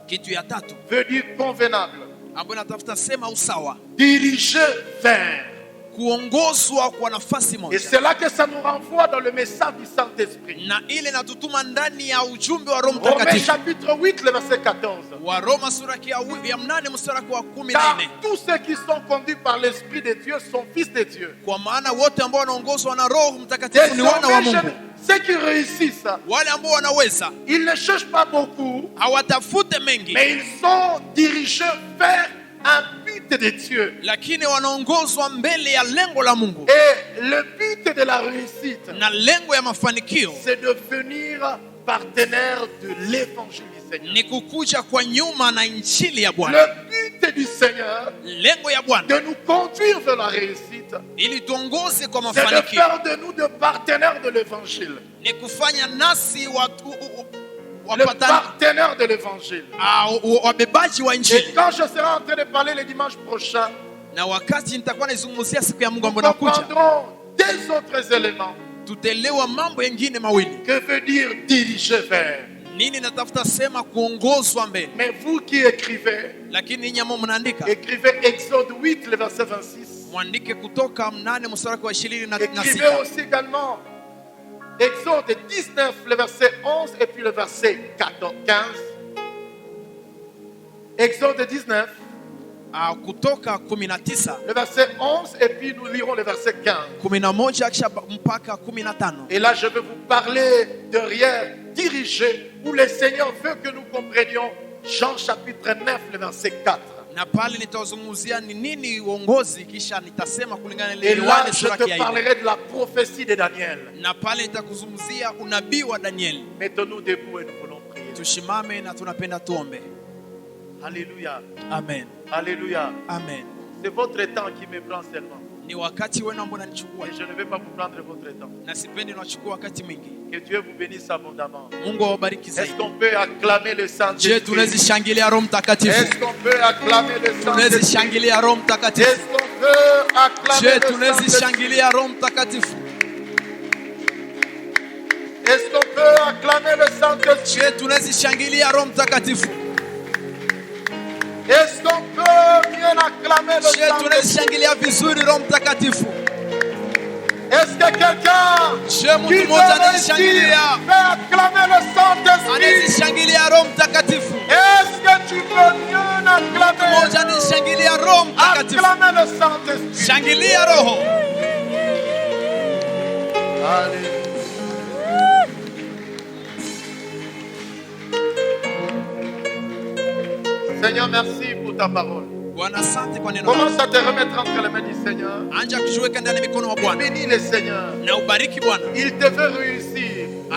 Kitu ya tatu veut dire convenable. ambayo natafuta sema usawa, Diriger vers. kuongozwa kwa nafasi Et moja, c'est là que ça nous renvoie dans le message du Saint-Esprit. na ile natutuma ndani ya ujumbe wa Roho Romains Mtakatifu. chapitre 8, le verset 14. Wa Roma sura ya 8 mstari wa Car 14. tous ceux qui sont conduits par l'Esprit de Dieu sont fils de Dieu. Kwa maana wote ambao wanaongozwa na Roho Mtakatifu ni wana wa Mungu. Ceux qui réussissent, Wale ambao wanaweza ils ne cherchent pas beaucoup, hawatafute mengi, mais ils sont dirigés vers un but de Dieu. lakini wanaongozwa mbele ya lengo la Mungu. Et le but de la réussite, Na lengo ya mafanikio c'est de devenir partenaire de l'évangile du Seigneur. ni kukuja kwa nyuma na injili ya Le Bwana. but du Seigneur, Lengo ya Bwana de nous conduire vers la réussite, ili tuongoze kwa c'est de mafanikio faire de nous des partenaires de l'évangile. ni kufanya nasi Le partenaire de l'évangile. wabebaji wa Et injili. quand je serai en train de parler le dimanche prochain, Na wakati nitakuwa naizungumzia siku ya Mungu nous ambayo inakuja, comprendrons des autres éléments tutaelewa mambo mengine mawili. que veut dire diriger vers. Nini natafuta sema kuongozwa mbele, Mais vous qui écrivez, lakini ninyi ambao mnaandika, écrivez Exode 8, le verset 26. mwandike Kutoka 8 mstari wa 26. Écrivez aussi également Exode 19, le verset 11 et puis le verset 15. Exode 19, Kutoka 19, le verset 11 et puis nous lirons le verset 15. 11 kisha mpaka 15. Et là, je vais vous parler derrière, diriger, où le Seigneur veut que nous comprenions Jean chapitre 9, le verset 4. Na pale nitazungumzia ni nini uongozi, kisha nitasema kulingana na ile Et là, Yohana je sura te ya 4. parlerai de la prophétie de Daniel. Na pale nitakuzungumzia unabii wa Danieli. Mettons-nous debout et nous voulons prier. Tushimame na tunapenda tuombe. Alléluia. Amen. Alléluia. Amen. C'est votre temps qui me prend seulement. Ni wakati wenu ambao unanichukua, Et je ne vais pas vous prendre votre temps. na sipendi unachukua wakati mwingi. Que Dieu vous bénisse abondamment. Mungu awabariki Est-ce zaidi. qu'on peut acclamer le Je Saint-Esprit? tunaweza shangilia Roho Mtakatifu. Est-ce qu'on peut acclamer le Tunaweza Saint-Esprit? shangilia Roho Mtakatifu. Est-ce qu'on peut acclamer Je le tunaweza Saint-Esprit? shangilia Roho Mtakatifu. Est-ce qu'on peut acclamer le Saint-Esprit? Je tunaweza shangilia Roho Mtakatifu. Est-ce qu'on peut bien acclamer le Je tunaweza Saint-Esprit? shangilia vizuri Roho Mtakatifu. Est-ce que quelqu'un Je qui mtu veut mmoja réussir anayeshangilia, peut acclamer le Saint-Esprit? anayeshangilia Roho Mtakatifu. Est-ce que tu peux bien acclamer? Mmoja anayeshangilia Roho Mtakatifu. Acclamer le Saint-Esprit. Shangilia Roho. Alléluia. Seigneur, merci pour ta parole. Bwana, asante kwa neno lako. Commence à te remettre entre les mains du Seigneur. Anja kujiweka ndani ya mikono wa Bwana Bénis le Seigneur. na ubariki Bwana. Il te veut réussir. Il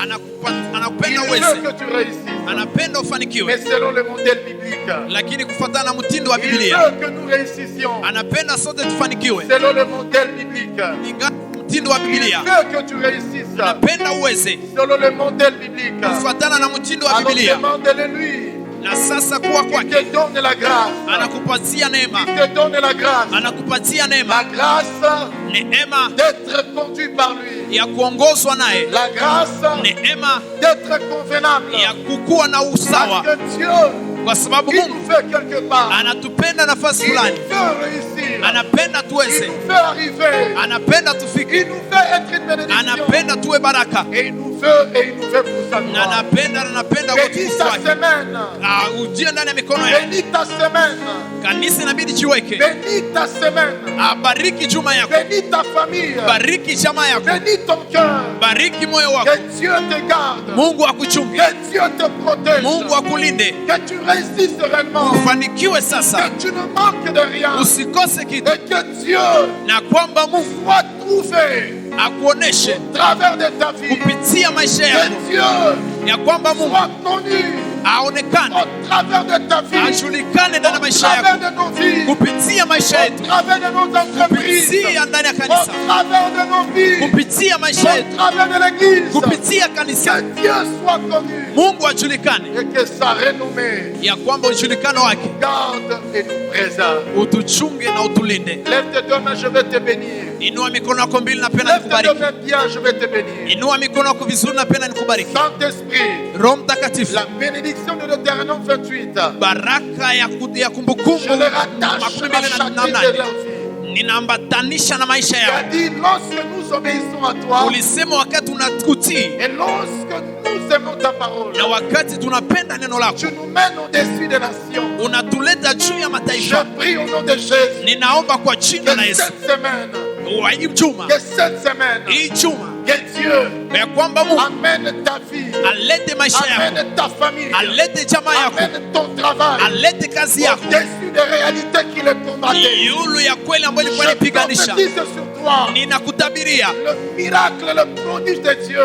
Anakupenda veut uweze, que tu réussisses. anapenda Mais ufanikiwe, selon le modèle biblique. lakini kufuatana na mtindo wa Il Biblia. veut que nous réussissions. Anapenda sote tufanikiwe Selon le modèle biblique. kulingana na mtindo wa Il Biblia. veut que tu réussisses. Anapenda uweze Selon le modèle biblique. kufuatana na mtindo wa Alors Biblia. demande-le-lui. Na sasa kuwa Il kwake, te donne la grâce. anakupatia neema, Il te donne la grâce. anakupatia La neema, grâce neema d'être conduit par lui. ya kuongozwa naye, La grâce neema d'être convenable. ya kukuwa na usawa, Parce que Dieu, kwa sababu il Mungu nous fait quelque part. anatupenda nafasi Il nous fulani, fait réussir. anapenda Il tuweze, nous fait arriver. anapenda tufike, Il nous fait être une bénédiction. anapenda tuwe baraka, Et il nous veut pour sa na gloire. anapenda kwa Bénis utukufu ta wake. semaine. Ujie ndani ya mikono yake. Bénis ta semaine. Kanisa inabidi chiweke, Bénis ta semaine. bariki juma yako, Bénis ta famille. bariki jamaa yako, Bénis ton cœur. bariki moyo wako. Que Dieu te garde. Mungu akuchunge, Que Dieu te protège. Mungu akulinde, Que tu réussisses sereinement. ufanikiwe sasa, Que tu ne manques de rien. usikose kitu, Et que Dieu na kwamba Mungu soit trouvé akuoneshe au travers de ta vie. kupitia maisha yako, Que Dieu ya kwamba Mungu soit connu aonekane, au travers de ta vie. ajulikane ndani ya Au maisha travers yako, de nos vies. kupitia maisha maisha au yetu, travers de nos entreprises, kupitia ndani ya au kanisa, travers de nos vies, kupitia maisha au yetu, travers de l'église. kupitia kanisa. Que Dieu soit connu Mungu ajulikane, et que sa renommée ya kwamba ujulikano wake garde et nous préserve. utuchunge na utulinde. Lève tes deux mains, je vais te bénir. Inua mikono yako mbili, napenda Lève tes deux nikubariki. mains bien, je vais te bénir. Inua mikono yako vizuri, napenda nikubariki. Saint-Esprit, Roho Mtakatifu, la bénédiction de Deutéronome 28, baraka ya je kumbukumbu le rattache makumi à mbili na chacune de nane leurs vies. ninaambatanisha na maisha Tu as yao. dit, lorsque nous obéissons à toi Ulisema wakati unatutii et lorsque nous aimons ta parole, na wakati tunapenda neno lako, tu nous mènes au-dessus des nations. unatuleta juu ya Je mataifa. prie au nom de Jésus Ninaomba kwa jina la que Yesu, cette semaine, wa hii juma, hii juma, que Dieu ya kwamba Mungu amène ta vie, alete maisha yako, amène ta famille, alete jamaa yako, amène ton travail alete kazi yako au-dessus des réalités qui le combattaient. yulu ya kweli ambayo ilikuwa Je inipiganisha. prophétise sur toi Ninakutabiria le miracle, le prodige de Dieu.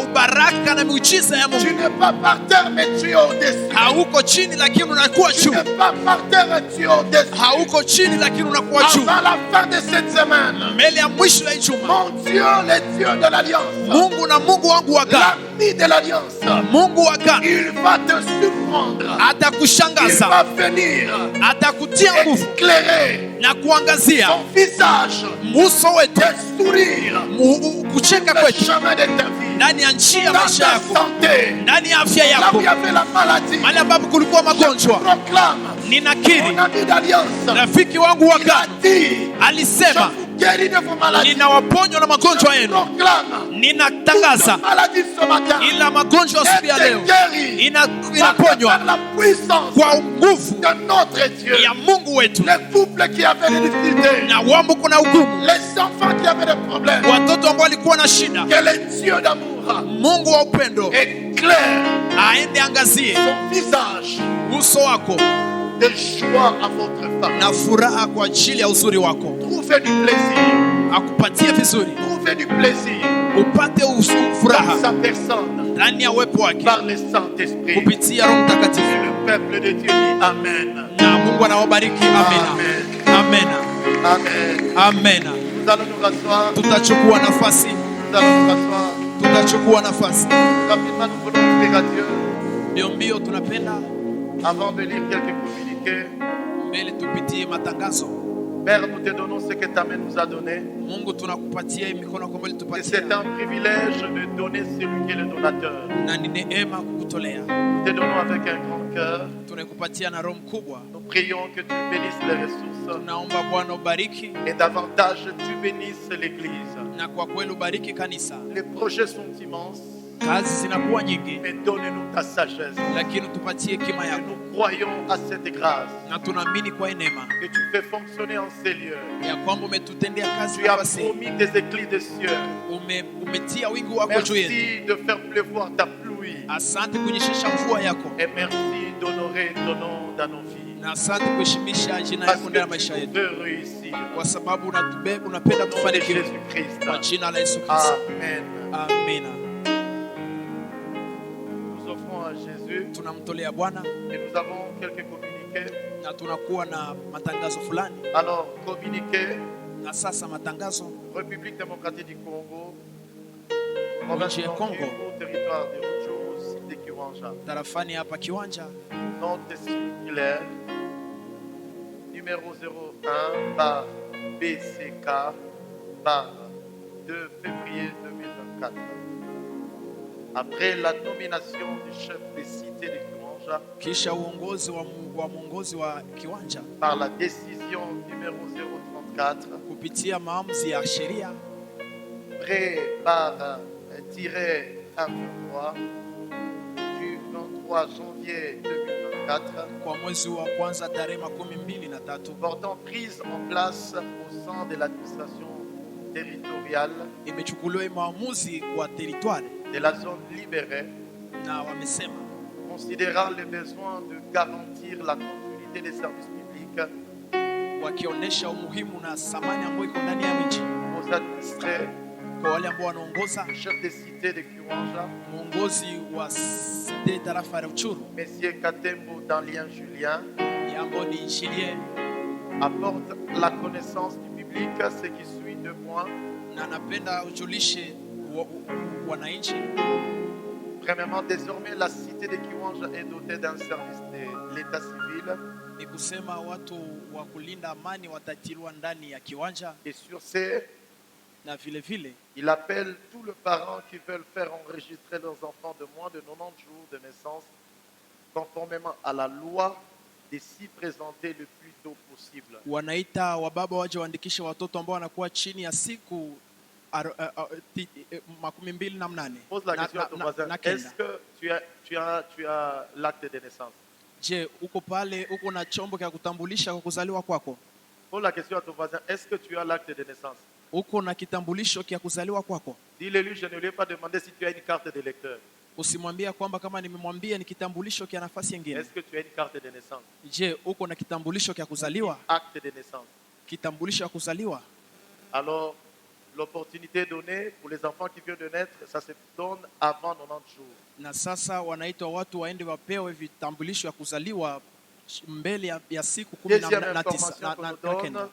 ubaraka na miujiza ya Tu Mungu. n'es pas par terre, mais tu es au-dessus. Hauko chini lakini unakuwa Tu juu, n'es pas par terre, tu es au-dessus. hauko chini lakini unakuwa juu. Avant la fin de cette semaine, Mbele ya mwisho ya juma, mon Dieu, le Dieu de l'Alliance, Mungu na Mungu wangu wa agano, l'ami de l'Alliance, Mungu wa agano il va te surprendre. Il atakushangaza, va venir atakutia nguvu éclairer na kuangazia ton visage, uso wetu, tes sourires, kucheka le kwetu chemin de ta vie, ndani ya njia ya dans maisha ta yako, santé, ndani ya afya là où yako, il y avait la maladie. mahali ambapo kulikuwa Je magonjwa. proclame, Ninakiri, mon ami d'Alliance, rafiki wangu wa il a agano dit, je alisema, vous guéris de vos maladies. ninawaponywa na magonjwa Je yenu. proclame, Ninatangaza toute maladie ce matin ila magonjwa siku ya est leo guérie par inaponywa la puissance kwa nguvu de notre Dieu. ya Mungu wetu. Les couples qui avaient des difficultés, Na wambo kuna ugumu, les enfants qui avaient des problèmes, watoto ambao walikuwa na shida, que le Dieu d'amour Mungu wa upendo éclaire aende angazie son visage uso wako de joie à votre femme. na furaha kwa ajili ya uzuri wako, Trouvez du plaisir, akupatie vizuri, trouvez du plaisir upate dans furaha sa personne ndani ya uwepo wake par le Saint-Esprit. kupitia Roho Et Mtakatifu. le peuple de Dieu dit Amen. Na Mungu anawabariki. Amena, amena, Amen. amena. Nous allons nous rasseoir. Tutachukua nafasi, Nous allons nous rasseoir. tutachukua nafasi Rapidement, nous voulons offrir à Dieu, mbio mbio. Tunapenda avant de lire quelques communiqués. mbele tupitie matangazo. Père, nous te donnons ce que ta main nous a donné. Mungu tunakupatia mikono yako mbele Et tupatie, c'est un privilège de donner celui qui est le donateur. na ni neema kukutolea. Nous te donnons avec un grand cœur. Tunakupatia na roho mkubwa. Nous prions que tu bénisses les ressources Tunaomba Bwana ubariki, et davantage tu bénisses l'Église. na kwa kweli ubariki kanisa. Les projets sont immenses, Kazi zinakuwa nyingi, mais donne-nous ta sagesse. lakini tupatie hekima Et yako, nous croyons à cette grâce na tunaamini kwa neema que tu fais fonctionner en ces lieux. ya kwamba umetutendea kazi Tu as nafasi, promis des éclats de cieux. umetia wingu wako juu yetu. Merci de faire pleuvoir ta pluie. Asante kunyeshesha mvua yako, Et merci d'honorer ton nom dans nos vies. na asante kuheshimisha jina Parce yako ndani ya que maisha tu yetu, veux réussir. kwa sababu unapenda Au nom de tufanikiwe Jésus-Christ. kwa jina la Yesu Kristo. Amen. Amina. Nous offrons à Jésus Tunamtolea Bwana et nous avons quelques communiqués. na tunakuwa na matangazo fulani. Alors, communiqué, Na sasa matangazo, République démocratique du Congo, Nchi province ya Nord Congo. Kivu, territoire de Rutshuru, site de Kiwanja. tarafani hapa Kiwanja, Note circulaire numéro 01 par BCK par 2 février 2024. Après la nomination du chef de cité de Kiwanja kisha uongozi wa mwongozi wa Kiwanja par la décision numéro 034 kupitia maamuzi ya sheria prêt par tiré 1.3 du 23 janvier 2024 kwa mwezi wa kwanza tarehe 23 portant prise en place au sein de l'administration territoriale imechukuliwa maamuzi kwa teritwari, de la zone libérée, na wamesema considérant le besoin de garantir la continuité des services publics wakionyesha umuhimu na thamani ambayo iko ndani ya miji aux administrés, kwa wale ambao wanaongoza, chef de cité de Kiwanja, mwongozi wa site tarafa ya Rutshuru Messieurs Katembo Danlien Julien, ambao ni Julien apporte la connaissance du biblique, ce qui suit 2 points. na napenda ujulishe wananchi. Premièrement, désormais, la cité de Kiwanja est dotée d'un service de l'état civil. Ni kusema watu wa kulinda amani watatiliwa ndani ya kiwanja, Et sur ce, na vile vile il appelle tous les parents qui veulent faire enregistrer leurs enfants de moins de 90 jours de naissance, conformément à la loi, de s'y présenter le plus tôt possible. wanaita wababa waje waandikishe watoto ambao wanakuwa chini ya siku 28. Pose la question à ton voisin. Est-ce que tu as l'acte de naissance? Je, uko pale uko na chombo cha kutambulisha kwa kuzaliwa kwako? Pose la question à ton voisin. Est-ce que tu as l'acte de naissance? Uko na kitambulisho cha kuzaliwa kwako? Dis-le-lui, je ne lui ai pas demandé si tu as une carte d'électeur. Usimwambia kwamba kama nimemwambia ni kitambulisho cha nafasi nyingine. Est-ce que tu as une carte de naissance? Je, uko na kitambulisho cha kuzaliwa? Acte de naissance. Kitambulisho cha kuzaliwa. Alors, l'opportunité donnée pour les enfants qui viennent de naître, ça se donne avant 90 jours. Na sasa wanaitwa watu waende wapewe vitambulisho ya kuzaliwa mbele ya siku 19 Deuxième information qu'on nous donne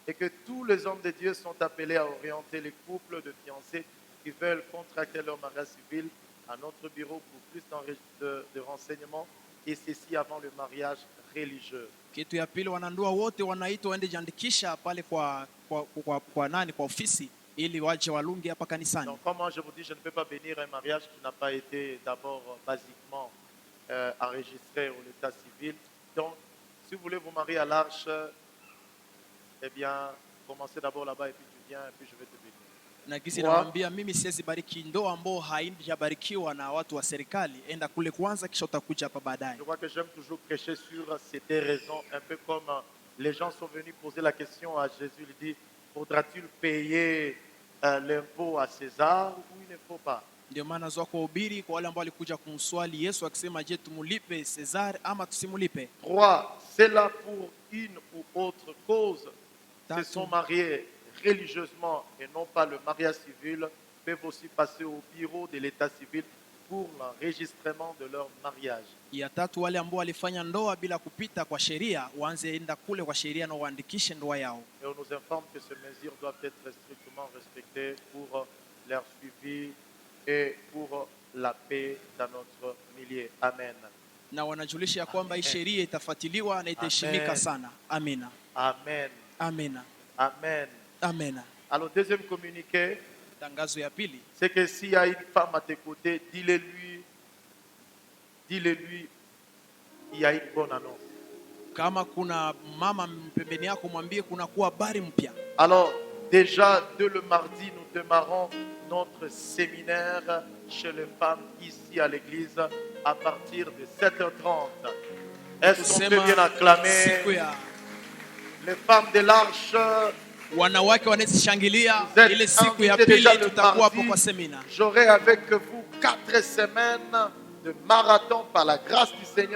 est que tous les hommes de Dieu sont appelés à orienter les couples de fiancés qui veulent contracter leur mariage civil à notre bureau pour plus de renseignements, et ceci avant le mariage religieux. Kitu ya pili, wanandoa wote wanaitwa waende jiandikisha pale kwa ofisi ili waje walunge hapa kanisani. Donc comme moi je vous dis, je ne peux pas bénir un mariage qui n'a pas été d'abord basiquement enregistré au l'état civil. Donc si vous voulez vous marier à l'Arche, eh bien commencez d'abord là-bas et puis tu viens et puis je vais te bénir. Na kisi nawaambia mimi siwezi bariki ndoa ambao haijabarikiwa na watu wa serikali. Enda kule kwanza kisha utakuja hapa baadaye. Je crois que j'aime toujours prêcher sur ces deux raisons, un peu comme les gens sont venus poser la question à Jésus, il dit, faudra-t-il payer l'impôt à César ou il ne faut pas? Ndio maana zwa kuhubiri kwa wale ambao walikuja kumswali Yesu akisema, je, tumulipe César ama tusimulipe? 3. C'est là pour une ou autre cause se sont mariés religieusement et non pas le mariage civil, peuvent aussi passer au bureau de l'état civil pour l'enregistrement de leur mariage. Ya tatu, wale ambao walifanya ndoa bila kupita kwa sheria waanze enda kule kwa sheria na waandikishe ndoa yao. Et on nous informe que ces mesures doivent être strictement respectées pour leur suivi et pour la paix dans notre milieu. Amen. Na wanajulisha ya kwamba hii sheria itafuatiliwa na itaheshimika sana. Amina. Amen. Amina. Amen. Amina. Alors, deuxième communiqué, Tangazo ya pili, c'est que s'il y a une femme à tes côtés, dis-le-lui, il y a une bonne annonce. kama kuna mama pembeni yako mwambie kuna kuwa habari mpya. Alors, déjà, dès le mardi, nous démarrons notre séminaire chez les femmes ici à l'église à partir de 7h30. Est-ce qu'on peut bien acclamer les femmes de l'Arche? Wanawake wanashangilia ile siku ya pili tutakuwa hapo kwa semina. J'aurai avec vous 4 semaines de marathon par la grâce du Seigneur.